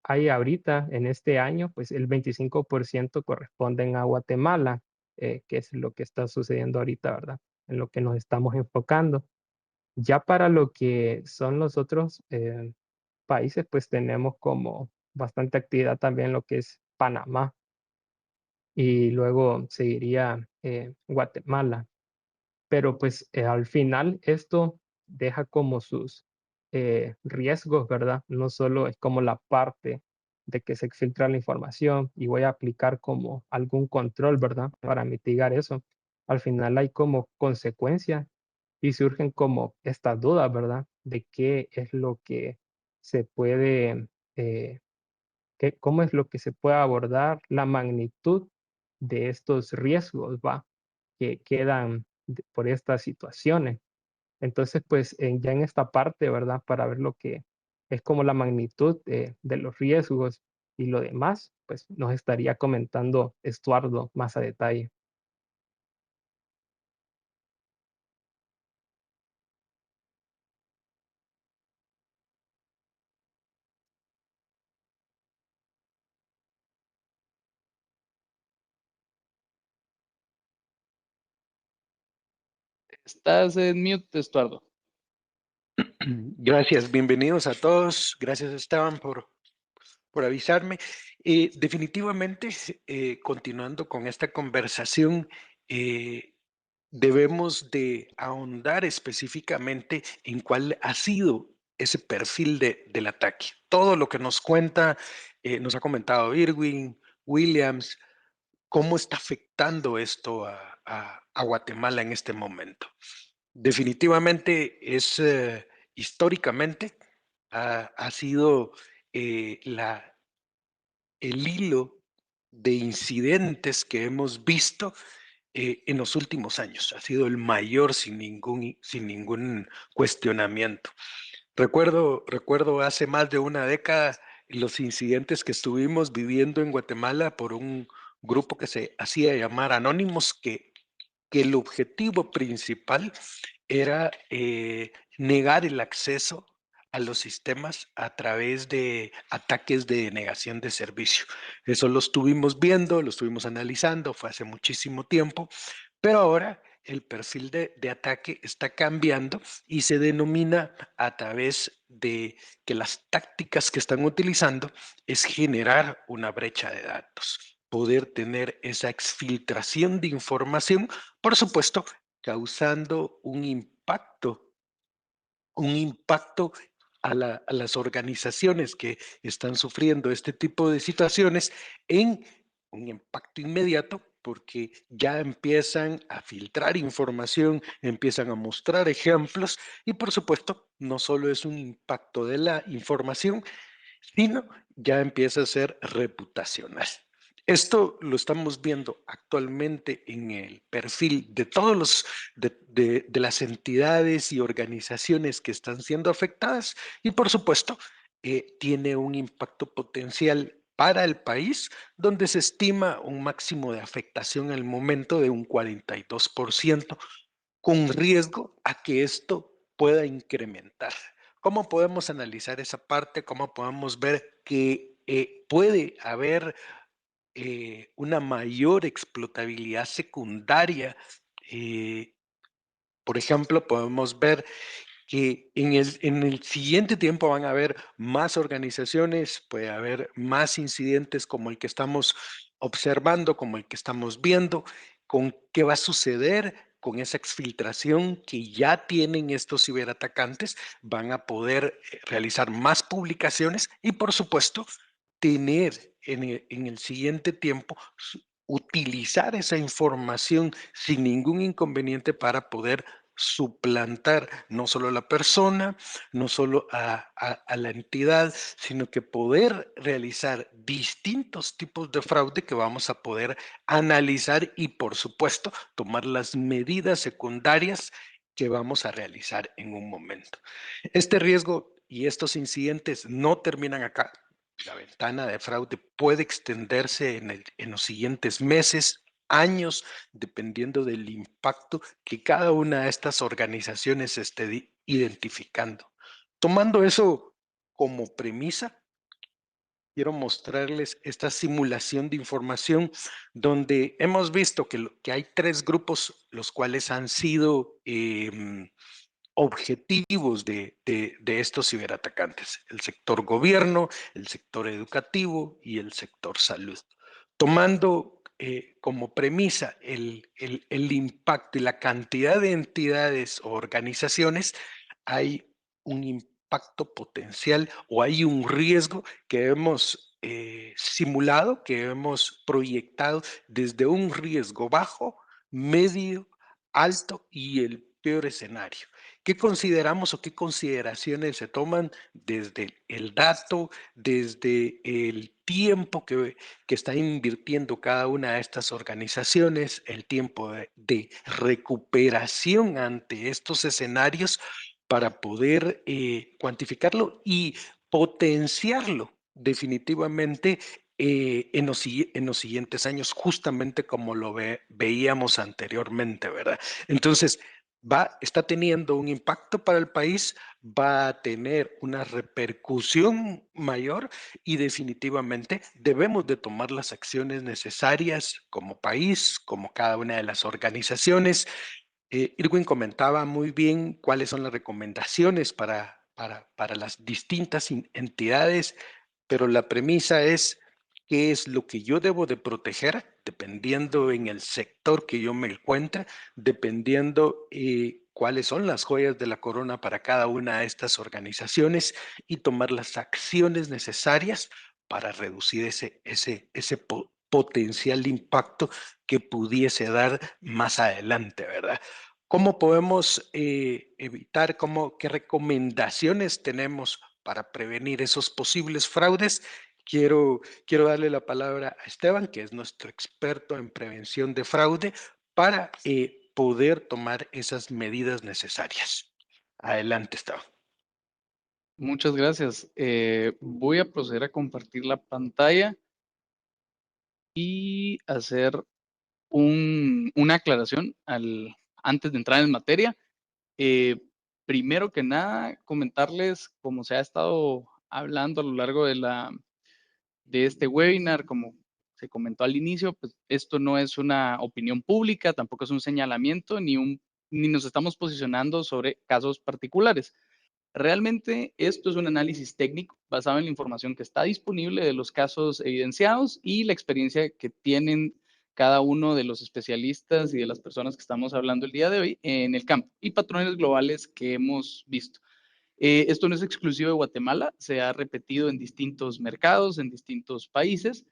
Speaker 2: hay ahorita en este año, pues el 25% corresponden a Guatemala, que es lo que está sucediendo ahorita, ¿verdad? En lo que nos estamos enfocando. Ya para lo que son los otros países, pues tenemos como bastante actividad también lo que es Panamá y luego seguiría Guatemala. Pero pues al final esto deja como sus riesgos, ¿verdad? No solo es como la parte de que se filtra la información y voy a aplicar como algún control, ¿verdad? Para mitigar eso. Al final hay como consecuencias y surgen como estas dudas, ¿verdad? De qué es lo que se puede, cómo es lo que se puede abordar, la magnitud de estos riesgos, ¿va? Que quedan por estas situaciones. Entonces, pues ya en esta parte, ¿verdad? Para ver lo que es como la magnitud de los riesgos y lo demás, pues nos estaría comentando Estuardo más a detalle.
Speaker 3: Estás en mute, Estuardo.
Speaker 4: Gracias, bienvenidos a todos. Gracias, Esteban, por avisarme. Definitivamente, continuando con esta conversación, eh, debemos de ahondar específicamente en cuál ha sido ese perfil del ataque. Todo lo que nos cuenta, nos ha comentado Irwin, Williams, ¿cómo está afectando esto a Guatemala en este momento? Definitivamente es históricamente ha sido el hilo de incidentes que hemos visto en los últimos años. Ha sido el mayor sin ningún cuestionamiento. Recuerdo hace más de una década los incidentes que estuvimos viviendo en Guatemala por un grupo que se hacía llamar Anónimos, que el objetivo principal era negar el acceso a los sistemas a través de ataques de denegación de servicio. Eso lo estuvimos viendo, lo estuvimos analizando, fue hace muchísimo tiempo, pero ahora el perfil de ataque está cambiando y se denomina a través de que las tácticas que están utilizando es generar una brecha de datos, poder tener esa exfiltración de información, por supuesto, causando un impacto a las organizaciones que están sufriendo este tipo de situaciones en un impacto inmediato porque ya empiezan a filtrar información, empiezan a mostrar ejemplos y por supuesto no solo es un impacto de la información, sino ya empieza a ser reputacional. Esto lo estamos viendo actualmente en el perfil de todos de las entidades y organizaciones que están siendo afectadas y por supuesto tiene un impacto potencial para el país, donde se estima un máximo de afectación al momento de un 42%, con riesgo a que esto pueda incrementar. ¿Cómo podemos analizar esa parte? ¿Cómo podemos ver que puede haber una mayor explotabilidad secundaria? eh, por ejemplo, podemos ver que en el siguiente tiempo van a haber más organizaciones, puede haber más incidentes como el que estamos observando, como el que estamos viendo, con qué va a suceder con esa exfiltración que ya tienen estos ciberatacantes, van a poder realizar más publicaciones y por supuesto tener en el siguiente tiempo utilizar esa información sin ningún inconveniente para poder suplantar no solo a la persona, no solo a la entidad, sino que poder realizar distintos tipos de fraude que vamos a poder analizar y, por supuesto, tomar las medidas secundarias que vamos a realizar en un momento. Este riesgo y estos incidentes no terminan acá. La ventana de fraude puede extenderse en los siguientes meses, años, dependiendo del impacto que cada una de estas organizaciones esté identificando. Tomando eso como premisa, quiero mostrarles esta simulación de información donde hemos visto que hay tres grupos los cuales han sido objetivos de estos ciberatacantes: el sector gobierno, el sector educativo y el sector salud. Tomando como premisa el impacto y la cantidad de entidades o organizaciones, hay un impacto potencial o hay un riesgo que hemos simulado, que hemos proyectado desde un riesgo bajo, medio, alto y el peor escenario. ¿Qué consideramos o qué consideraciones se toman desde el dato, desde el tiempo que está invirtiendo cada una de estas organizaciones, el tiempo de recuperación ante estos escenarios para poder cuantificarlo y potenciarlo definitivamente en los siguientes años, justamente como lo veíamos anteriormente, ¿verdad? Entonces, está teniendo un impacto para el país, va a tener una repercusión mayor y definitivamente debemos de tomar las acciones necesarias como país, como cada una de las organizaciones. Irwin comentaba muy bien cuáles son las recomendaciones para las distintas entidades, pero la premisa es qué es lo que yo debo de proteger dependiendo en el sector que yo me encuentre, dependiendo cuáles son las joyas de la corona para cada una de estas organizaciones y tomar las acciones necesarias para reducir ese potencial impacto que pudiese dar más adelante, ¿verdad? ¿Cómo podemos evitar, qué recomendaciones tenemos para prevenir esos posibles fraudes? Quiero darle la palabra a Esteban, que es nuestro experto en prevención de fraude, para poder tomar esas medidas necesarias. Adelante, Esteban.
Speaker 3: Muchas gracias. Voy a proceder a compartir la pantalla y hacer una aclaración antes de entrar en materia. Primero que nada, comentarles, como se ha estado hablando a lo largo de este webinar, como se comentó al inicio, pues esto no es una opinión pública, tampoco es un señalamiento, ni nos estamos posicionando sobre casos particulares. Realmente esto es un análisis técnico basado en la información que está disponible de los casos evidenciados y la experiencia que tienen cada uno de los especialistas y de las personas que estamos hablando el día de hoy en el campo y patrones globales que hemos visto. Esto no es exclusivo de Guatemala, se ha repetido en distintos mercados, en distintos países,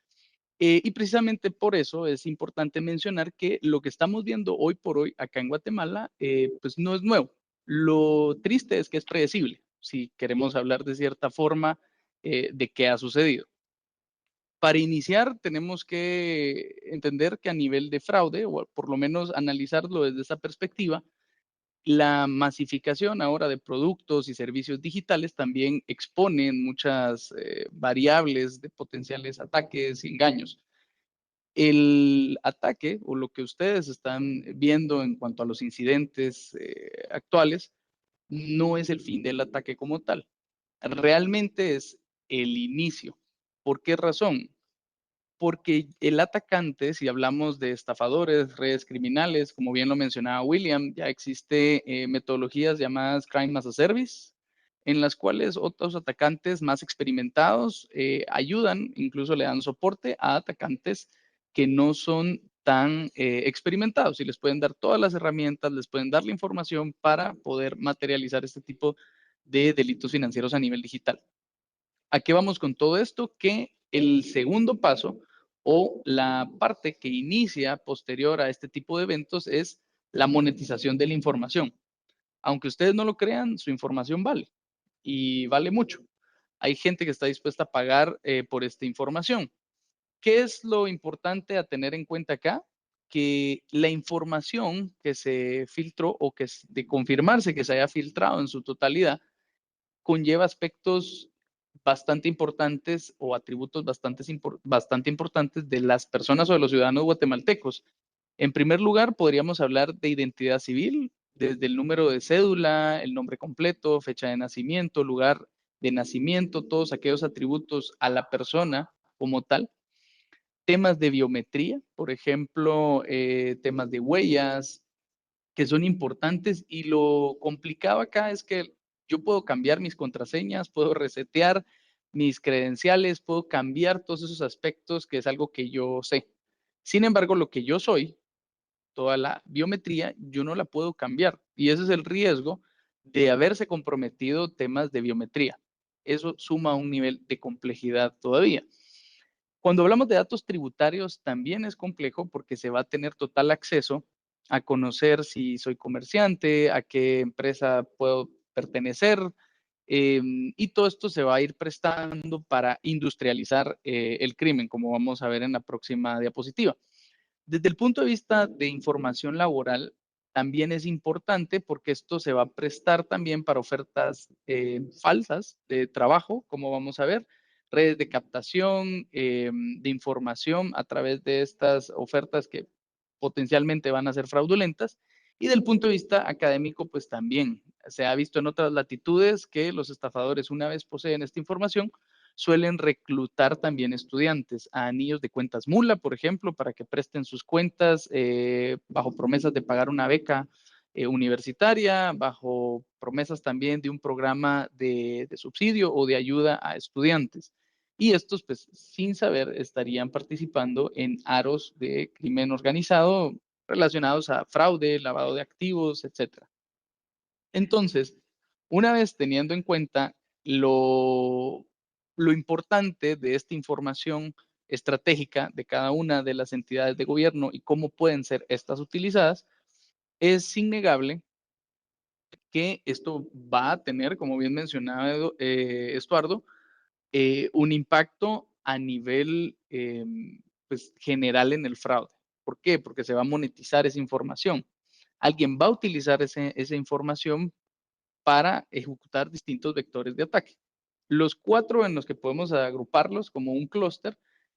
Speaker 3: y precisamente por eso es importante mencionar que lo que estamos viendo hoy por hoy acá en Guatemala, pues no es nuevo. Lo triste es que es predecible, si queremos hablar de cierta forma de qué ha sucedido. Para iniciar, tenemos que entender que a nivel de fraude, o por lo menos analizarlo desde esa perspectiva, la masificación ahora de productos y servicios digitales también exponen muchas variables de potenciales ataques y engaños. El ataque o lo que ustedes están viendo en cuanto a los incidentes actuales no es el fin del ataque como tal. Realmente es el inicio. ¿Por qué razón? Porque el atacante, si hablamos de estafadores, redes criminales, como bien lo mencionaba William, ya existe metodologías llamadas Crime as a Service, en las cuales otros atacantes más experimentados ayudan, incluso le dan soporte a atacantes que no son tan experimentados y les pueden dar todas las herramientas, les pueden dar la información para poder materializar este tipo de delitos financieros a nivel digital. ¿A qué vamos con todo esto? Que el segundo paso o la parte que inicia posterior a este tipo de eventos es la monetización de la información. Aunque ustedes no lo crean, su información vale y vale mucho. Hay gente que está dispuesta a pagar por esta información. ¿Qué es lo importante a tener en cuenta acá? Que la información que se filtró o que es de confirmarse que se haya filtrado en su totalidad conlleva aspectos bastante importantes o atributos bastante importantes de las personas o de los ciudadanos guatemaltecos. En primer lugar, podríamos hablar de identidad civil, desde el número de cédula, el nombre completo, fecha de nacimiento, lugar de nacimiento, todos aquellos atributos a la persona como tal. Temas de biometría, por ejemplo, temas de huellas, que son importantes, y lo complicado acá es que yo puedo cambiar mis contraseñas, puedo resetear mis credenciales, puedo cambiar todos esos aspectos, que es algo que yo sé. Sin embargo, lo que yo soy, toda la biometría, yo no la puedo cambiar, y ese es el riesgo de haberse comprometido temas de biometría. Eso suma un nivel de complejidad todavía. Cuando hablamos de datos tributarios, también es complejo porque se va a tener total acceso a conocer si soy comerciante, a qué empresa puedo pertenecer, y todo esto se va a ir prestando para industrializar el crimen, como vamos a ver en la próxima diapositiva. Desde el punto de vista de información laboral, también es importante porque esto se va a prestar también para ofertas falsas de trabajo, como vamos a ver, redes de captación de información a través de estas ofertas que potencialmente van a ser fraudulentas. Y del punto de vista académico, pues también se ha visto en otras latitudes que los estafadores, una vez poseen esta información, suelen reclutar también estudiantes a anillos de cuentas mula, por ejemplo, para que presten sus cuentas bajo promesas de pagar una beca universitaria, bajo promesas también de un programa de subsidio o de ayuda a estudiantes. Y estos, pues, sin saber, estarían participando en aros de crimen organizado relacionados a fraude, lavado de activos, etc. Entonces, una vez teniendo en cuenta lo importante de esta información estratégica de cada una de las entidades de gobierno y cómo pueden ser estas utilizadas, es innegable que esto va a tener, como bien mencionaba Estuardo, un impacto a nivel pues, general en el fraude. ¿Por qué? Porque se va a monetizar esa información. Alguien va a utilizar esa información para ejecutar distintos vectores de ataque. Los 4 en los que podemos agruparlos como un clúster: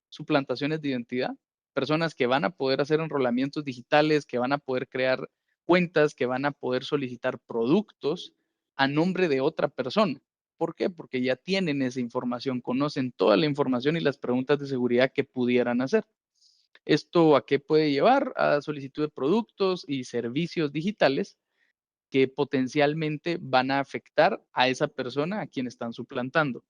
Speaker 3: suplantaciones de identidad, personas que van a poder hacer enrolamientos digitales, que van a poder crear cuentas, que van a poder solicitar productos a nombre de otra persona. ¿Por qué? Porque ya tienen esa información, conocen toda la información y las preguntas de seguridad que pudieran hacer. ¿Esto a qué puede llevar? A solicitud de productos y servicios digitales que potencialmente van a afectar a esa persona a quien están suplantando.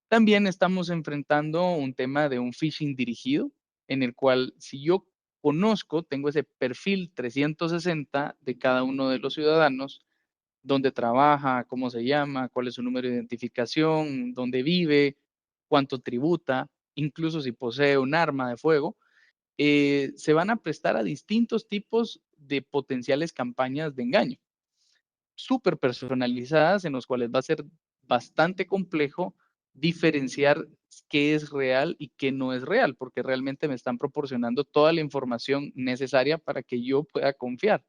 Speaker 3: También estamos enfrentando un tema de un phishing dirigido, en el cual si yo conozco, tengo ese perfil 360 de cada uno de los ciudadanos, dónde trabaja, cómo se llama, cuál es su número de identificación, dónde vive, cuánto tributa, incluso si posee un arma de fuego, se van a prestar a distintos tipos de potenciales campañas de engaño, súper personalizadas, en los cuales va a ser bastante complejo diferenciar qué es real y qué no es real, porque realmente me están proporcionando toda la información necesaria para que yo pueda confiar.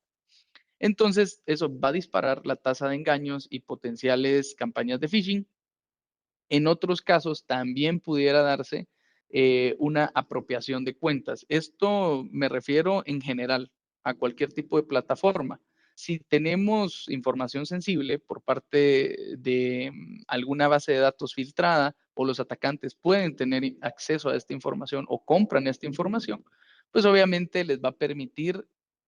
Speaker 3: Entonces, eso va a disparar la tasa de engaños y potenciales campañas de phishing. En otros casos, también pudiera darse una apropiación de cuentas. Esto me refiero en general a cualquier tipo de plataforma. Si tenemos información sensible por parte de alguna base de datos filtrada o los atacantes pueden tener acceso a esta información o compran esta información, pues obviamente les va a permitir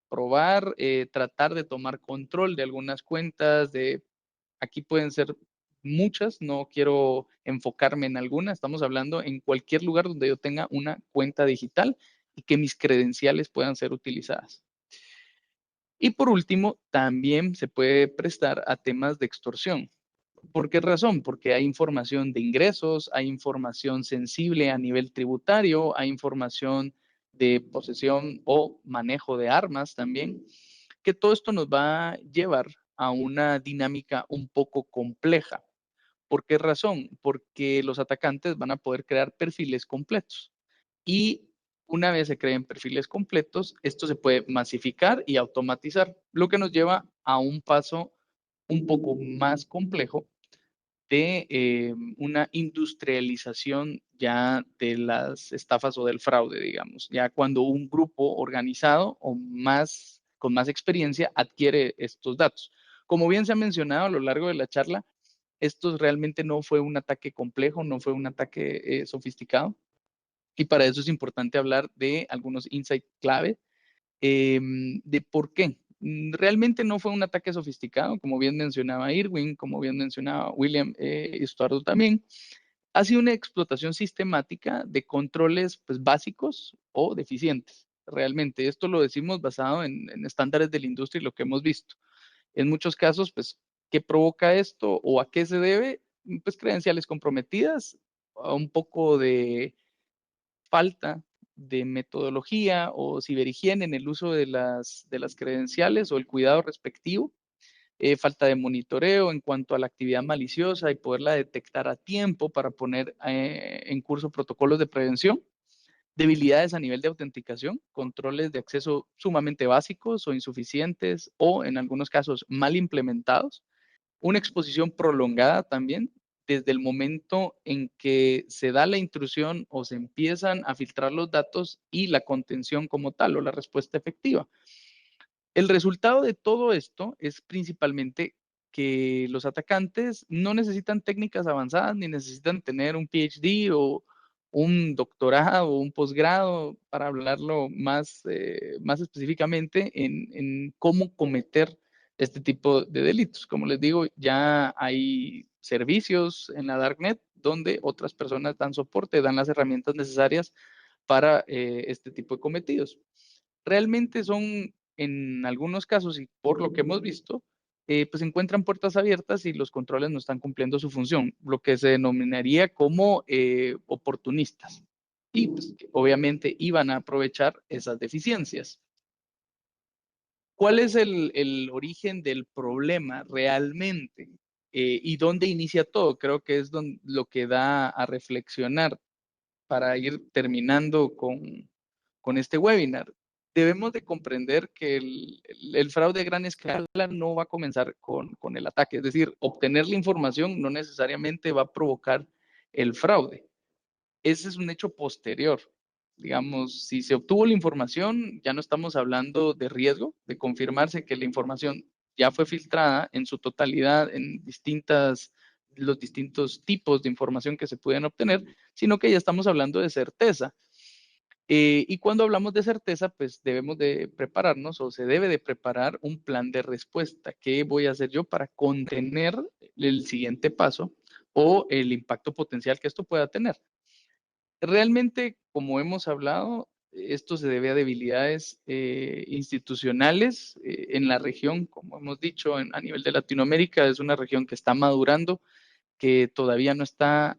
Speaker 3: probar, tratar de tomar control de algunas cuentas, aquí pueden ser muchas, no quiero enfocarme en alguna, estamos hablando en cualquier lugar donde yo tenga una cuenta digital y que mis credenciales puedan ser utilizadas. Y por último, también se puede prestar a temas de extorsión. ¿Por qué razón? Porque hay información de ingresos, hay información sensible a nivel tributario, hay información de posesión o manejo de armas también, que todo esto nos va a llevar a una dinámica un poco compleja. ¿Por qué razón? Porque los atacantes van a poder crear perfiles completos y una vez se creen perfiles completos, esto se puede masificar y automatizar, lo que nos lleva a un paso un poco más complejo de una industrialización ya de las estafas o del fraude, digamos, ya cuando un grupo organizado o más, con más experiencia adquiere estos datos. Como bien se ha mencionado a lo largo de la charla, esto realmente no fue un ataque complejo, no fue un ataque sofisticado, y para eso es importante hablar de algunos insights clave de por qué. Realmente no fue un ataque sofisticado, como bien mencionaba Irwin, como bien mencionaba William Estuardo también. Ha sido una explotación sistemática de controles pues, básicos o deficientes. Realmente, esto lo decimos basado en estándares de la industria y lo que hemos visto. En muchos casos, pues, ¿qué provoca esto o a qué se debe? Pues credenciales comprometidas, a un poco de falta de metodología o ciberhigiene en el uso de las credenciales o el cuidado respectivo, falta de monitoreo en cuanto a la actividad maliciosa y poderla detectar a tiempo para poner en curso protocolos de prevención, debilidades a nivel de autenticación, controles de acceso sumamente básicos o insuficientes o en algunos casos mal implementados, una exposición prolongada también desde el momento en que se da la intrusión o se empiezan a filtrar los datos y la contención como tal o la respuesta efectiva. El resultado de todo esto es principalmente que los atacantes no necesitan técnicas avanzadas ni necesitan tener un PhD o un doctorado o un posgrado para hablarlo más específicamente en cómo cometer este tipo de delitos. Como les digo, ya hay servicios en la Darknet donde otras personas dan soporte, dan las herramientas necesarias para este tipo de cometidos. Realmente son, en algunos casos, y por lo que hemos visto, pues encuentran puertas abiertas y los controles no están cumpliendo su función, lo que se denominaría como oportunistas. y pues, que obviamente iban a aprovechar esas deficiencias. ¿Cuál es el origen del problema realmente? ¿Y dónde inicia todo? Creo que es lo que da a reflexionar para ir terminando con este webinar. Debemos de comprender que el fraude a gran escala no va a comenzar con el ataque. Es decir, obtener la información no necesariamente va a provocar el fraude. Ese es un hecho posterior. Digamos, si se obtuvo la información, ya no estamos hablando de riesgo, de confirmarse que la información ya fue filtrada en su totalidad en los distintos tipos de información que se pueden obtener, sino que ya estamos hablando de certeza. Y cuando hablamos de certeza, pues debemos de prepararnos o se debe de preparar un plan de respuesta. ¿Qué voy a hacer yo para contener el siguiente paso o el impacto potencial que esto pueda tener? Realmente, como hemos hablado, esto se debe a debilidades institucionales en la región, como hemos dicho, a nivel de Latinoamérica, es una región que está madurando, que todavía no está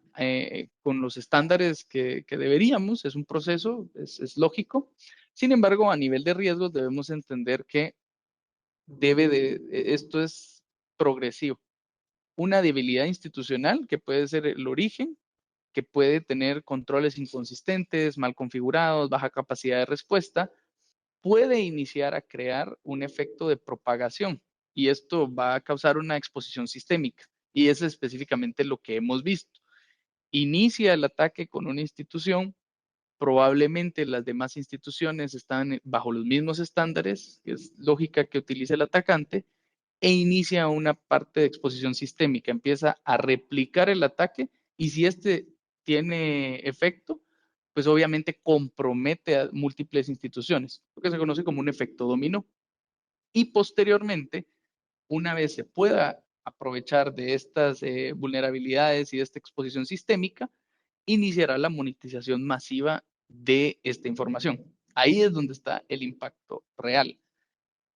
Speaker 3: con los estándares que deberíamos, es un proceso, es lógico. Sin embargo, a nivel de riesgos debemos entender que esto es progresivo. Una debilidad institucional que puede ser el origen, que puede tener controles inconsistentes, mal configurados, baja capacidad de respuesta, puede iniciar a crear un efecto de propagación y esto va a causar una exposición sistémica y es específicamente lo que hemos visto. Inicia el ataque con una institución, probablemente las demás instituciones están bajo los mismos estándares, que es lógica que utilice el atacante, e inicia una parte de exposición sistémica, empieza a replicar el ataque y si este tiene efecto, pues obviamente compromete a múltiples instituciones, lo que se conoce como un efecto dominó. Y posteriormente, una vez se pueda aprovechar de estas vulnerabilidades y de esta exposición sistémica, iniciará la monetización masiva de esta información. Ahí es donde está el impacto real.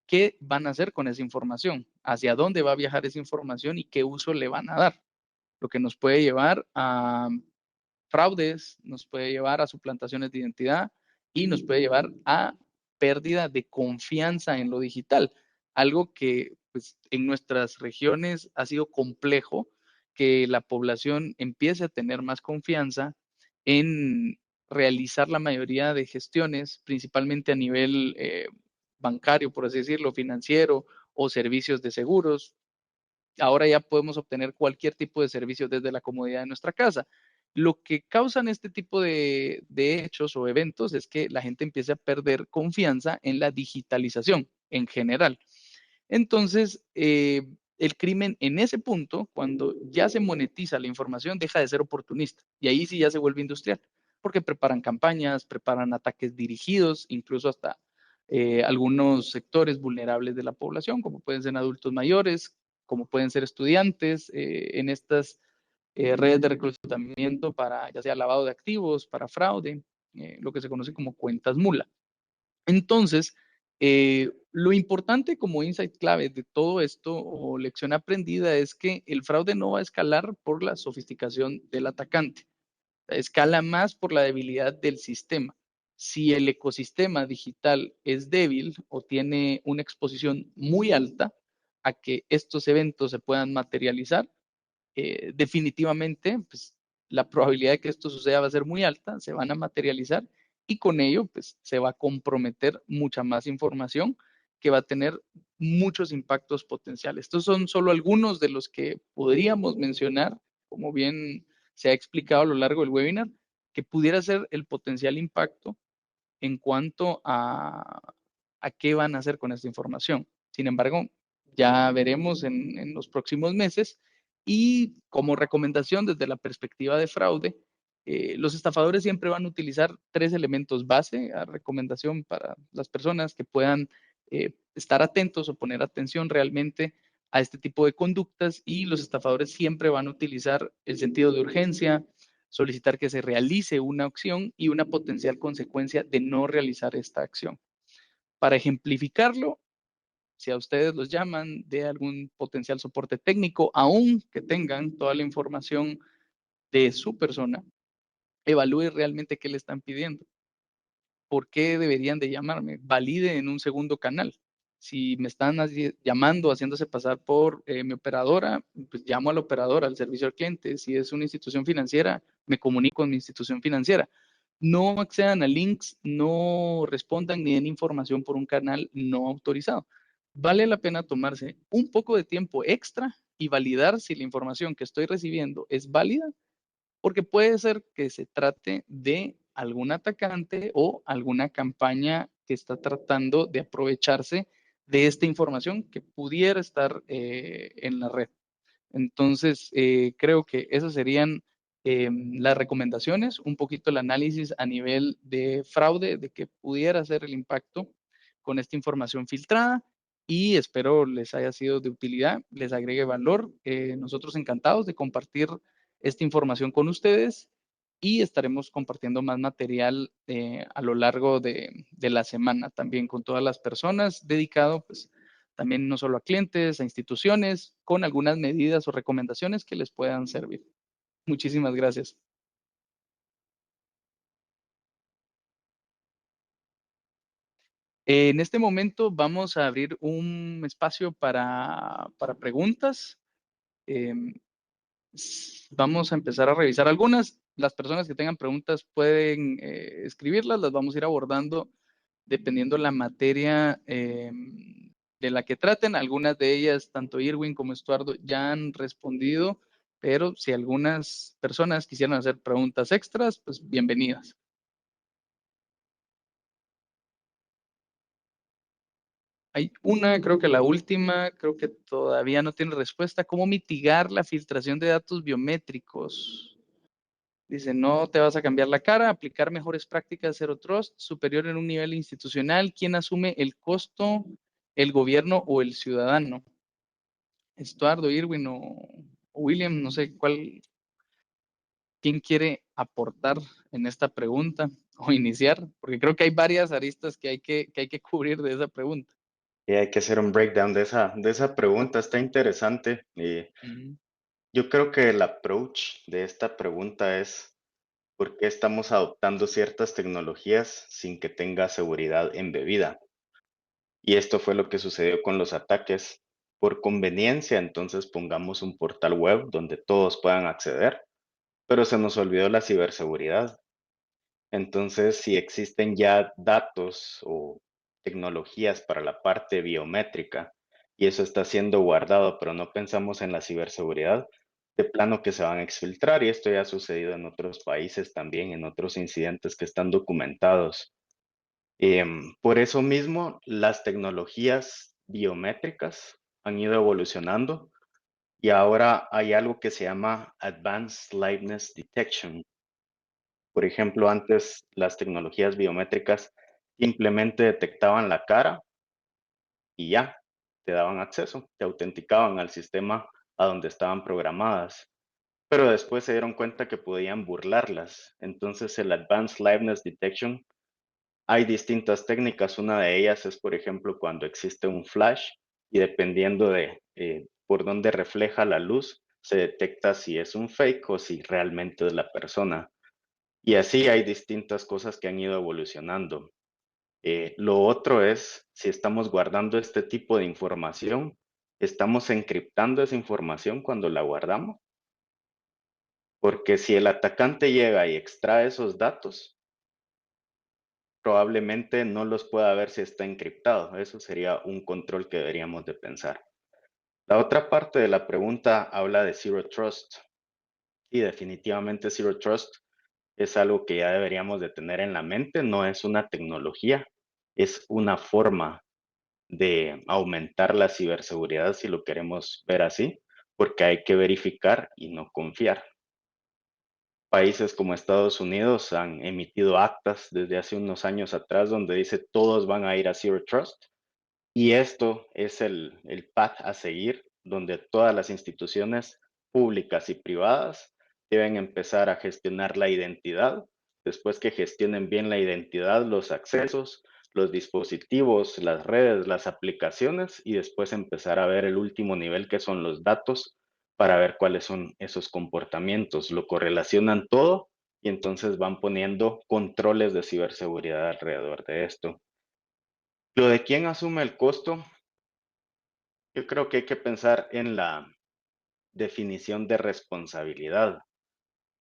Speaker 3: ¿Qué van a hacer con esa información? ¿Hacia dónde va a viajar esa información y qué uso le van a dar? Lo que nos puede llevar a fraudes, nos puede llevar a suplantaciones de identidad y nos puede llevar a pérdida de confianza en lo digital, algo que pues, en nuestras regiones ha sido complejo que la población empiece a tener más confianza en realizar la mayoría de gestiones, principalmente a nivel bancario, por así decirlo, financiero o servicios de seguros. Ahora ya podemos obtener cualquier tipo de servicio desde la comodidad de nuestra casa. Lo que causan este tipo de hechos o eventos es que la gente empiece a perder confianza en la digitalización en general. Entonces, el crimen en ese punto, cuando ya se monetiza la información, deja de ser oportunista y ahí sí ya se vuelve industrial, porque preparan campañas, preparan ataques dirigidos, incluso hasta algunos sectores vulnerables de la población, como pueden ser adultos mayores, como pueden ser estudiantes, en estas redes de reclutamiento para ya sea lavado de activos, para fraude, lo que se conoce como cuentas mula. Entonces, lo importante como insight clave de todo esto o lección aprendida es que el fraude no va a escalar por la sofisticación del atacante, escala más por la debilidad del sistema. Si el ecosistema digital es débil o tiene una exposición muy alta a que estos eventos se puedan materializar, definitivamente pues, la probabilidad de que esto suceda va a ser muy alta, se van a materializar y con ello pues, se va a comprometer mucha más información que va a tener muchos impactos potenciales. Estos son solo algunos de los que podríamos mencionar, como bien se ha explicado a lo largo del webinar, que pudiera ser el potencial impacto en cuanto a qué van a hacer con esta información. Sin embargo, ya veremos en los próximos meses y como recomendación desde la perspectiva de fraude, los estafadores siempre van a utilizar 3 elementos base a recomendación para las personas que puedan estar atentos o poner atención realmente a este tipo de conductas y los estafadores siempre van a utilizar el sentido de urgencia, solicitar que se realice una acción y una potencial consecuencia de no realizar esta acción. Para ejemplificarlo, si a ustedes los llaman de algún potencial soporte técnico, aun que tengan toda la información de su persona, evalúe realmente qué le están pidiendo. ¿Por qué deberían de llamarme? Valide en un segundo canal. Si me están llamando, haciéndose pasar por mi operadora, pues llamo a la operadora, al servicio al cliente. Si es una institución financiera, me comunico con mi institución financiera. No accedan a links, no respondan ni den información por un canal no autorizado. Vale la pena tomarse un poco de tiempo extra y validar si la información que estoy recibiendo es válida, porque puede ser que se trate de algún atacante o alguna campaña que está tratando de aprovecharse de esta información que pudiera estar en la red. Entonces, creo que esas serían las recomendaciones, un poquito el análisis a nivel de fraude, de que pudiera ser el impacto con esta información filtrada, y espero les haya sido de utilidad, les agregue valor. Nosotros encantados de compartir esta información con ustedes y estaremos compartiendo más material a lo largo de la semana también con todas las personas, dedicado pues también no solo a clientes, a instituciones, con algunas medidas o recomendaciones que les puedan servir. Muchísimas gracias. En este momento vamos a abrir un espacio para preguntas. Em, Vamos a empezar a revisar algunas. Las personas que tengan preguntas pueden escribirlas, las vamos a ir abordando dependiendo la materia de la que traten. Algunas de ellas, tanto Irwin como Estuardo, ya han respondido, pero si algunas personas quisieran hacer preguntas extras, pues bienvenidas. Hay una, creo que la última, creo que todavía no tiene respuesta. ¿Cómo mitigar la filtración de datos biométricos? Dice, no te vas a cambiar la cara, aplicar mejores prácticas de Zero Trust, superior en un nivel institucional. ¿Quién asume el costo? ¿El gobierno o el ciudadano? Estuardo, Irwin o William, no sé quién quiere aportar en esta pregunta o iniciar, porque creo que hay varias aristas que hay que cubrir de esa pregunta.
Speaker 1: Y hay que hacer un breakdown de esa pregunta, está interesante. Y
Speaker 3: Ujú.
Speaker 1: yo creo que el approach de esta pregunta es por qué estamos adoptando ciertas tecnologías sin que tenga seguridad embebida. Y esto fue lo que sucedió con los ataques. Por conveniencia, entonces pongamos un portal web donde todos puedan acceder, pero se nos olvidó la ciberseguridad. Entonces, si existen ya datos o tecnologías para la parte biométrica y eso está siendo guardado, pero no pensamos en la ciberseguridad, de plano que se van a exfiltrar, y esto ya ha sucedido en otros países también, en otros incidentes que están documentados. Por eso mismo, las tecnologías biométricas han ido evolucionando y ahora hay algo que se llama Advanced Liveness Detection. Por ejemplo, antes las tecnologías biométricas simplemente detectaban la cara y ya, te daban acceso, te autenticaban al sistema a donde estaban programadas. Pero después se dieron cuenta que podían burlarlas. Entonces el Advanced Liveness Detection, hay distintas técnicas. Una de ellas es, por ejemplo, cuando existe un flash y dependiendo de por dónde refleja la luz, se detecta si es un fake o si realmente es la persona. Y así hay distintas cosas que han ido evolucionando. Lo otro es, si estamos guardando este tipo de información, ¿estamos encriptando esa información cuando la guardamos? Porque si el atacante llega y extrae esos datos, probablemente no los pueda ver si está encriptado. Eso sería un control que deberíamos de pensar. La otra parte de la pregunta habla de Zero Trust. Y definitivamente Zero Trust es algo que ya deberíamos de tener en la mente, no es una tecnología, es una forma de aumentar la ciberseguridad si lo queremos ver así, porque hay que verificar y no confiar. Países como Estados Unidos han emitido actas desde hace unos años atrás donde dice todos van a ir a Zero Trust y esto es el path a seguir, donde todas las instituciones públicas y privadas deben empezar a gestionar la identidad. Después que gestionen bien la identidad, los accesos, los dispositivos, las redes, las aplicaciones, y después empezar a ver el último nivel, que son los datos, para ver cuáles son esos comportamientos. Lo correlacionan todo y entonces van poniendo controles de ciberseguridad alrededor de esto. Lo de quién asume el costo, yo creo que hay que pensar en la definición de responsabilidad.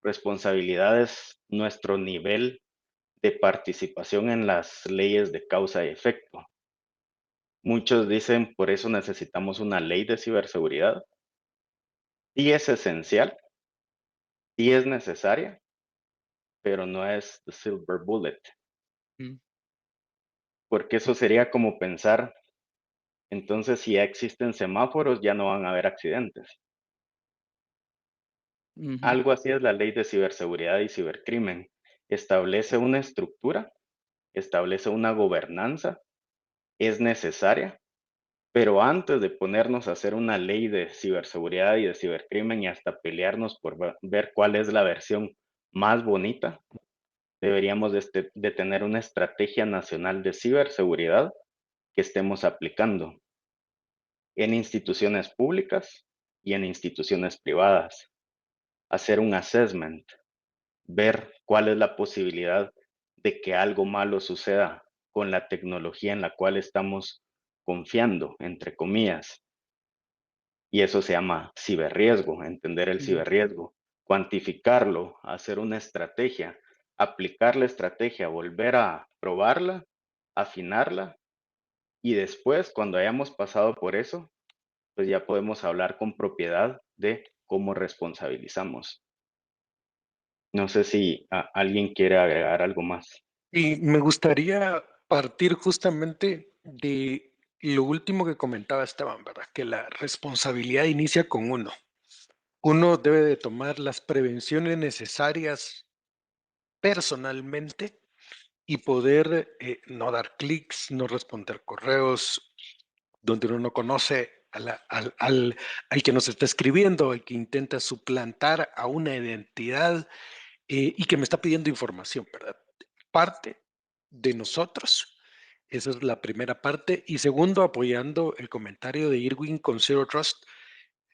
Speaker 1: Responsabilidad es nuestro nivel de participación en las leyes de causa y efecto. Muchos dicen, por eso necesitamos una ley de ciberseguridad. Y es esencial, y es necesaria, pero no es the silver bullet,
Speaker 3: Mm,
Speaker 1: porque eso sería como pensar, entonces si ya existen semáforos, ya no van a haber accidentes.
Speaker 3: ujú,
Speaker 1: Algo así es la ley de ciberseguridad y cibercrimen. Establece una estructura, establece una gobernanza, es necesaria, pero antes de ponernos a hacer una ley de ciberseguridad y de cibercrimen y hasta pelearnos por ver cuál es la versión más bonita, deberíamos de tener una estrategia nacional de ciberseguridad que estemos aplicando en instituciones públicas y en instituciones privadas. Hacer un assessment, ver cuál es la posibilidad de que algo malo suceda con la tecnología en la cual estamos confiando, entre comillas. Y eso se llama ciberriesgo, entender el
Speaker 3: mm.
Speaker 1: ciberriesgo, cuantificarlo, hacer una estrategia, aplicar la estrategia, volver a probarla, afinarla y después, cuando hayamos pasado por eso, pues ya podemos hablar con propiedad de cómo responsabilizamos. No sé si alguien quiere agregar algo más.
Speaker 4: Y me gustaría partir justamente de lo último que comentaba Esteban, ¿verdad? Que la responsabilidad inicia con uno. Uno debe de tomar las prevenciones necesarias personalmente y poder no dar clics, no responder correos donde uno no conoce al que nos está escribiendo, al que intenta suplantar a una identidad y que me está pidiendo información, ¿verdad? Parte de nosotros, esa es la primera parte. Y segundo, apoyando el comentario de Irwin con Zero Trust,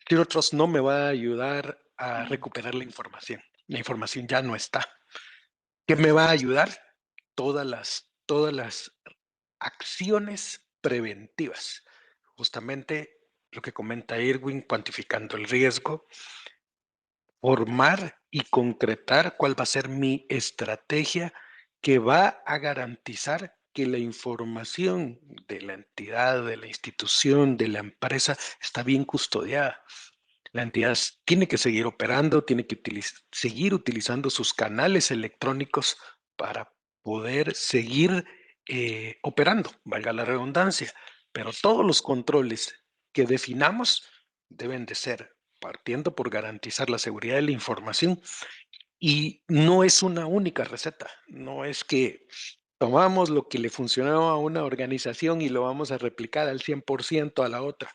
Speaker 4: Zero Trust no me va a ayudar a recuperar la información. La información ya no está. ¿Qué me va a ayudar? Todas las acciones preventivas. Justamente lo que comenta Irwin, cuantificando el riesgo, formar y concretar cuál va a ser mi estrategia que va a garantizar que la información de la entidad, de la institución, de la empresa está bien custodiada. La entidad tiene que seguir operando, tiene que seguir utilizando sus canales electrónicos para poder seguir operando, valga la redundancia, pero todos los controles que definamos deben de ser partiendo por garantizar la seguridad de la información y no es una única receta, no es que tomamos lo que le funcionó a una organización y lo vamos a replicar al 100% a la otra.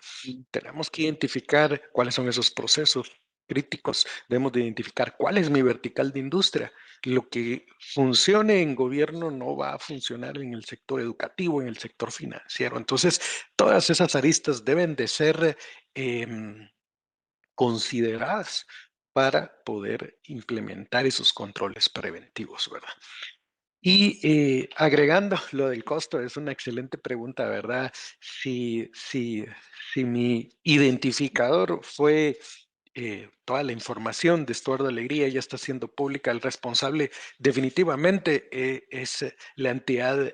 Speaker 4: Tenemos que identificar cuáles son esos procesos críticos, debemos de identificar cuál es mi vertical de industria. Lo que funcione en gobierno no va a funcionar en el sector educativo, en el sector financiero. Entonces, todas esas aristas deben de ser consideradas para poder implementar esos controles preventivos, ¿verdad? Y agregando lo del costo, es una excelente pregunta, ¿verdad? Si mi identificador fue toda la información de Estuardo Alegría, ya está siendo pública, el responsable definitivamente es la entidad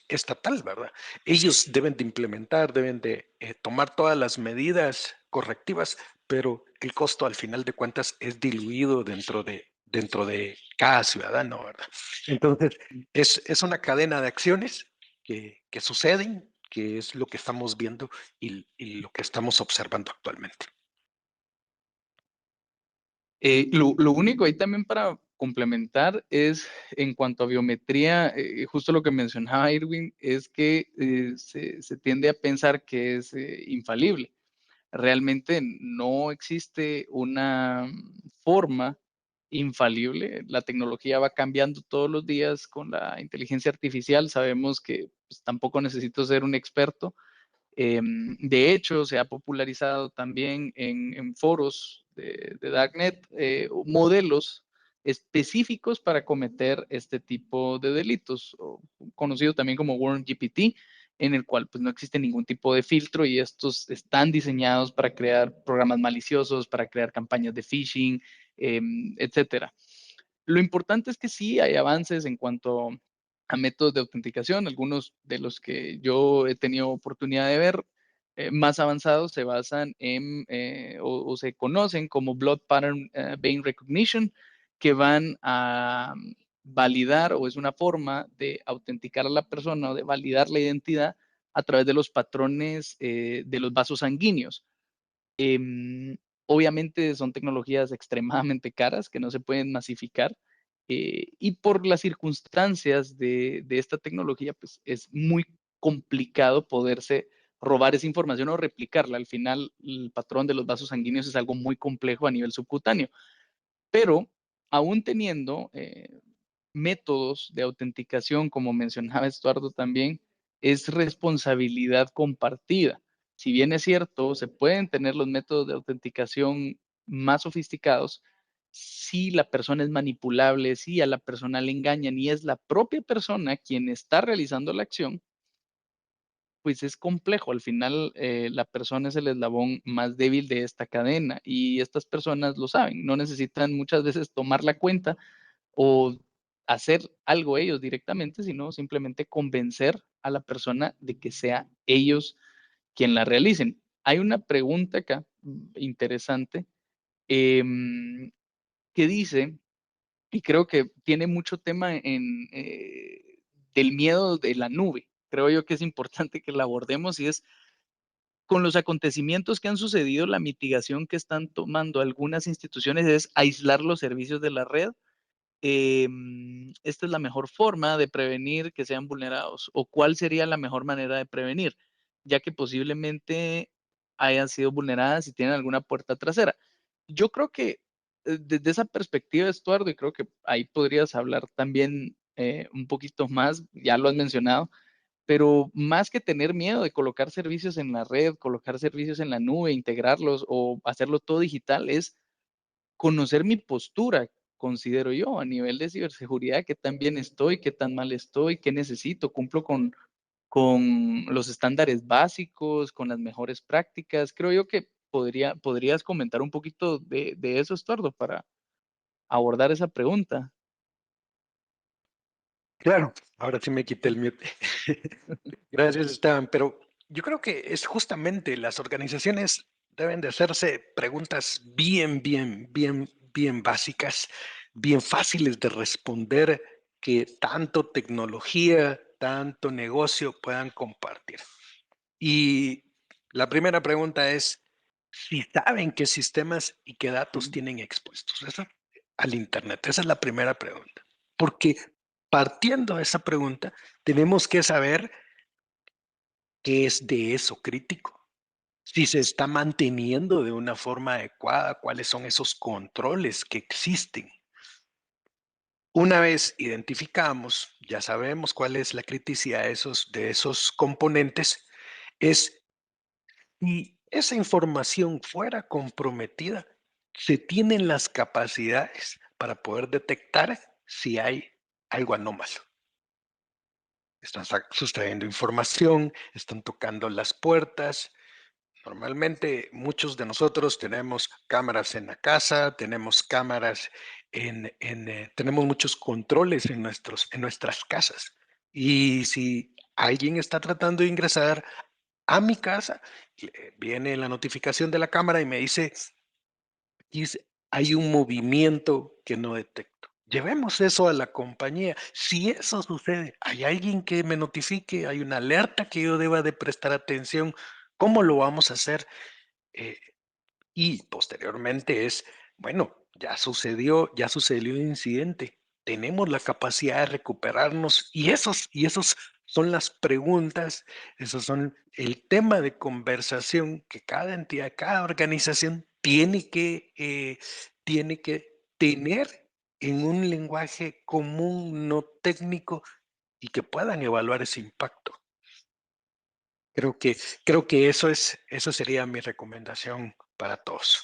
Speaker 4: estatal, ¿verdad? Ellos deben de implementar, deben de tomar todas las medidas correctivas, pero el costo al final de cuentas es diluido dentro de cada ciudadano, ¿verdad? Entonces, es una cadena de acciones que suceden, que es lo que estamos viendo y lo que estamos observando actualmente.
Speaker 3: Lo único ahí también para complementar es en cuanto a biometría, justo lo que mencionaba Irwin, es que se tiende a pensar que es infalible. Realmente no existe una forma infalible. La tecnología va cambiando todos los días con la inteligencia artificial. Sabemos que pues, tampoco necesito ser un experto. De hecho, se ha popularizado también en foros de Darknet modelos específicos para cometer este tipo de delitos, conocido también como WormGPT, en el cual pues no existe ningún tipo de filtro y estos están diseñados para crear programas maliciosos, para crear campañas de phishing, etcétera. Lo importante es que sí hay avances en cuanto a métodos de autenticación, algunos de los que yo he tenido oportunidad de ver más avanzados se basan en o se conocen como Blood Pattern Vein Recognition, que van a validar o es una forma de autenticar a la persona o de validar la identidad a través de los patrones de los vasos sanguíneos. Obviamente son tecnologías extremadamente caras que no se pueden masificar y por las circunstancias de esta tecnología, pues es muy complicado poderse robar esa información o replicarla. Al final, el patrón de los vasos sanguíneos es algo muy complejo a nivel subcutáneo, pero aún teniendo métodos de autenticación, como mencionaba Estuardo también, es responsabilidad compartida. Si bien es cierto, se pueden tener los métodos de autenticación más sofisticados, si la persona es manipulable, si a la persona le engañan y es la propia persona quien está realizando la acción, pues es complejo. Al final, la persona es el eslabón más débil de esta cadena y estas personas lo saben. No necesitan muchas veces tomar la cuenta o hacer algo ellos directamente, sino simplemente convencer a la persona de que sea ellos quien la realicen. Hay una pregunta acá interesante que dice, y creo que tiene mucho tema del miedo de la nube. Creo yo que es importante que la abordemos y es con los acontecimientos que han sucedido, la mitigación que están tomando algunas instituciones es aislar los servicios de la red. Esta es la mejor forma de prevenir que sean vulnerados o cuál sería la mejor manera de prevenir, ya que posiblemente hayan sido vulneradas y tienen alguna puerta trasera. Yo creo que desde esa perspectiva, Estuardo, y creo que ahí podrías hablar también un poquito más, ya lo has mencionado, pero más que tener miedo de colocar servicios en la red, colocar servicios en la nube, integrarlos o hacerlo todo digital, es conocer mi postura, considero yo, a nivel de ciberseguridad, qué tan bien estoy, qué tan mal estoy, qué necesito, cumplo con los estándares básicos, con las mejores prácticas. Creo yo que podrías comentar un poquito de eso, Estuardo, para abordar esa pregunta.
Speaker 4: Claro, ahora sí me quité el mute. Gracias, Esteban. Pero yo creo que es justamente las organizaciones deben de hacerse preguntas bien básicas, bien fáciles de responder, que tanto tecnología, tanto negocio puedan compartir. Y la primera pregunta es si saben qué sistemas y qué datos tienen expuestos al Internet. Esa es la primera pregunta. Porque partiendo de esa pregunta, tenemos que saber qué es de eso crítico. Si se está manteniendo de una forma adecuada, cuáles son esos controles que existen. Una vez identificamos, ya sabemos cuál es la criticidad de esos componentes, es si esa información fuera comprometida, se tienen las capacidades para poder detectar si hay algo anómalo. Están sustrayendo información, están tocando las puertas. Normalmente muchos de nosotros tenemos cámaras en la casa, tenemos cámaras tenemos muchos controles en nuestras casas. Y si alguien está tratando de ingresar a mi casa, viene la notificación de la cámara y me dice, hay un movimiento que no detecto. Llevemos eso a la compañía. Si eso sucede, hay alguien que me notifique, hay una alerta que yo deba de prestar atención. ¿Cómo lo vamos a hacer? Eh, y posteriormente bueno, ya sucedió un incidente. Tenemos la capacidad de recuperarnos y esos son las preguntas, esos son el tema de conversación que cada entidad, cada organización tiene que tener en un lenguaje común, no técnico, y que puedan evaluar ese impacto. Creo que, creo que eso sería mi recomendación para todos.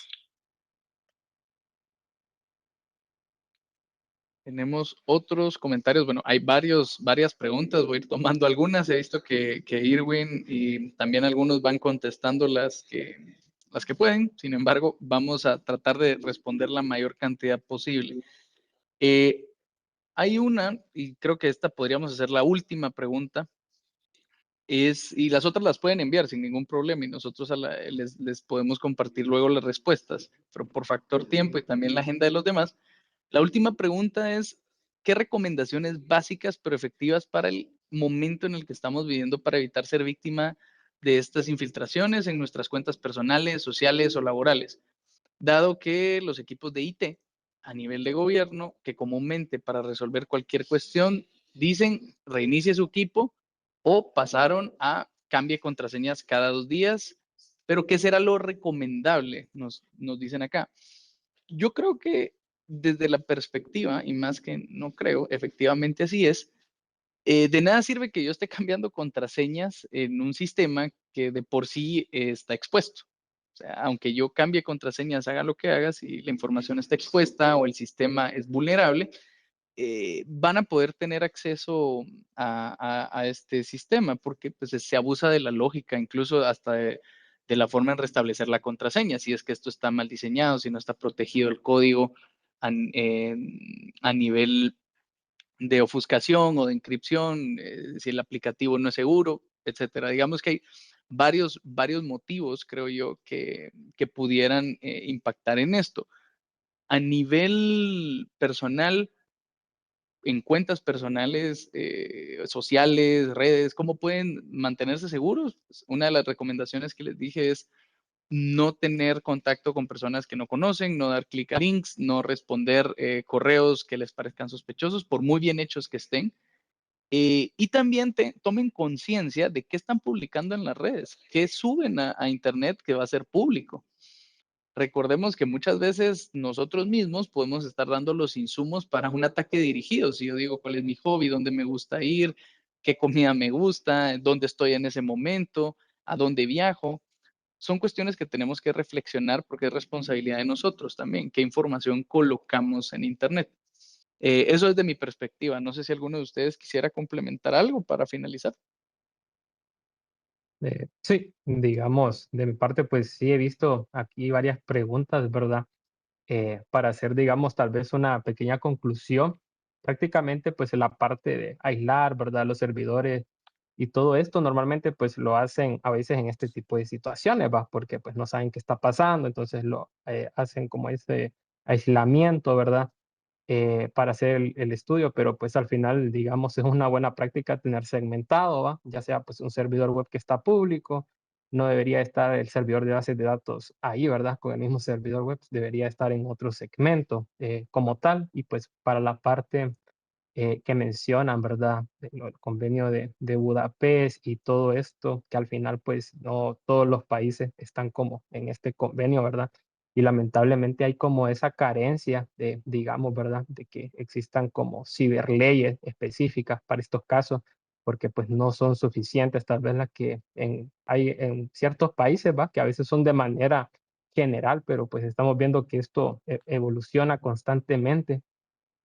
Speaker 3: Tenemos otros comentarios. Bueno, hay varias preguntas. Voy a ir tomando algunas. He visto que Irwin y también algunos van contestando las que pueden. Sin embargo, vamos a tratar de responder la mayor cantidad posible. Hay una, y creo que esta podríamos hacer la última pregunta, y las otras las pueden enviar sin ningún problema y nosotros les podemos compartir luego las respuestas, pero por factor tiempo y también la agenda de los demás, la última pregunta es, ¿qué recomendaciones básicas pero efectivas para el momento en el que estamos viviendo para evitar ser víctima de estas infiltraciones en nuestras cuentas personales, sociales o laborales? Dado que los equipos de IT a nivel de gobierno, que comúnmente para resolver cualquier cuestión dicen reinicie su equipo o pasaron a cambie contraseñas cada 2 días, pero ¿qué será lo recomendable? Nos dicen acá. Yo creo que desde la perspectiva, y más que no creo, efectivamente así es, de nada sirve que yo esté cambiando contraseñas en un sistema que de por sí está expuesto. O sea, aunque yo cambie contraseñas, haga lo que haga, si la información está expuesta o el sistema es vulnerable, van a poder tener acceso a este sistema porque pues, se abusa de la lógica, incluso hasta de la forma en restablecer la contraseña, si es que esto está mal diseñado, si no está protegido el código a nivel de ofuscación o de encripción, si el aplicativo no es seguro, etcétera. Digamos que hay varios motivos, creo yo, que pudieran impactar en esto. A nivel personal, en cuentas personales, sociales, redes, ¿cómo pueden mantenerse seguros? Una de las recomendaciones que les dije es no tener contacto con personas que no conocen, no dar clic a links, no responder correos que les parezcan sospechosos, por muy bien hechos que estén. Y también tomen conciencia de qué están publicando en las redes, qué suben a Internet que va a ser público. Recordemos que muchas veces nosotros mismos podemos estar dando los insumos para un ataque dirigido. Si yo digo cuál es mi hobby, dónde me gusta ir, qué comida me gusta, dónde estoy en ese momento, a dónde viajo, son cuestiones que tenemos que reflexionar porque es responsabilidad de nosotros también, qué información colocamos en Internet. Eso es de mi perspectiva. No sé si alguno de ustedes quisiera complementar algo para finalizar.
Speaker 2: Sí, digamos, de mi parte, pues sí he visto aquí varias preguntas, ¿verdad? Para hacer, digamos, tal vez una pequeña conclusión, prácticamente pues en la parte de aislar, ¿verdad? Los servidores y todo esto normalmente pues lo hacen a veces en este tipo de situaciones, ¿va? Porque pues no saben qué está pasando, entonces lo hacen como ese aislamiento, ¿verdad? Para hacer el estudio, pero pues al final, digamos, es una buena práctica tener segmentado, ¿va? Ya sea pues un servidor web que está público, no debería estar el servidor de bases de datos ahí, ¿verdad? Con el mismo servidor web, debería estar en otro segmento como tal. Y pues para la parte que mencionan, ¿verdad? El convenio de Budapest y todo esto, que al final pues no todos los países están como en este convenio, ¿verdad? Y lamentablemente hay como esa carencia de, digamos, ¿verdad? De que existan como ciberleyes específicas para estos casos, porque pues no son suficientes tal vez las que hay en ciertos países, ¿va? Que a veces son de manera general, pero pues estamos viendo que esto evoluciona constantemente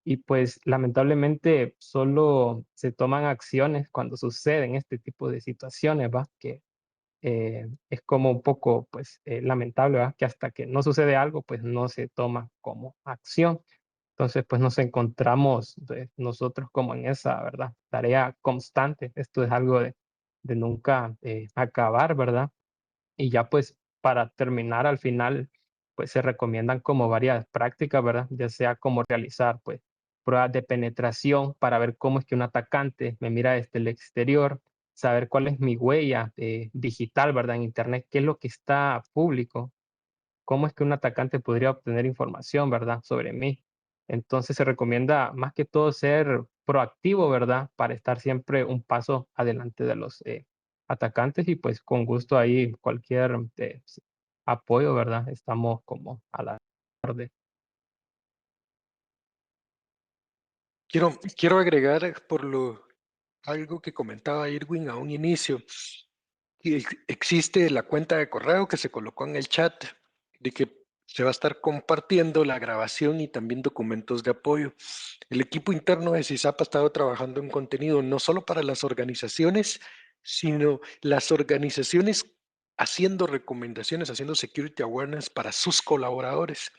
Speaker 2: y pues lamentablemente solo se toman acciones cuando suceden este tipo de situaciones, ¿va? Que es como un poco pues lamentable, ¿va? Que hasta que no sucede algo pues no se toma como acción. Entonces pues nos encontramos nosotros como en esa, ¿verdad? Tarea constante. Esto es algo de nunca acabar, ¿verdad? Y ya pues para terminar al final, pues se recomiendan como varias prácticas, ¿verdad? Ya sea como realizar pues pruebas de penetración para ver cómo es que un atacante me mira desde el exterior, saber cuál es mi huella digital, ¿verdad? En Internet, qué es lo que está público, cómo es que un atacante podría obtener información, ¿verdad? Sobre mí. Entonces se recomienda más que todo ser proactivo, ¿verdad? Para estar siempre un paso adelante de los atacantes y pues con gusto ahí cualquier apoyo, ¿verdad? Estamos como a la orden.
Speaker 4: Quiero agregar algo que comentaba Irwin a un inicio. Y existe la cuenta de correo que se colocó en el chat de que Se va a estar compartiendo la grabación y también documentos de apoyo. El equipo interno de CISAP ha estado trabajando en contenido no solo para las organizaciones, sino las organizaciones haciendo recomendaciones, haciendo security awareness para sus colaboradores.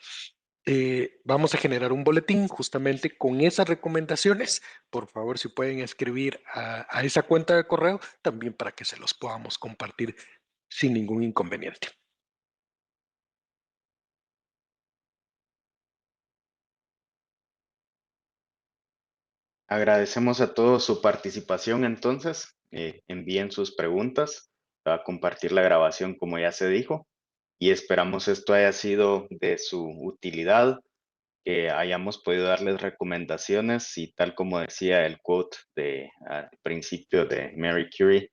Speaker 4: Vamos a generar un boletín justamente con esas recomendaciones. Por favor, si pueden escribir a esa cuenta de correo, también para que se los podamos compartir sin ningún inconveniente.
Speaker 1: Agradecemos a todos su participación entonces. Envíen sus preguntas. Va a compartir la grabación como ya se dijo y esperamos esto haya sido de su utilidad, que hayamos podido darles recomendaciones y tal como decía el quote de al principio de Mary Curie,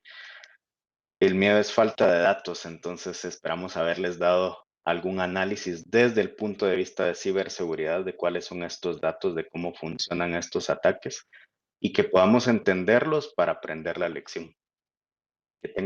Speaker 1: el miedo es falta de datos, entonces esperamos haberles dado algún análisis desde el punto de vista de ciberseguridad de cuáles son estos datos, de cómo funcionan estos ataques y que podamos entenderlos para aprender la lección.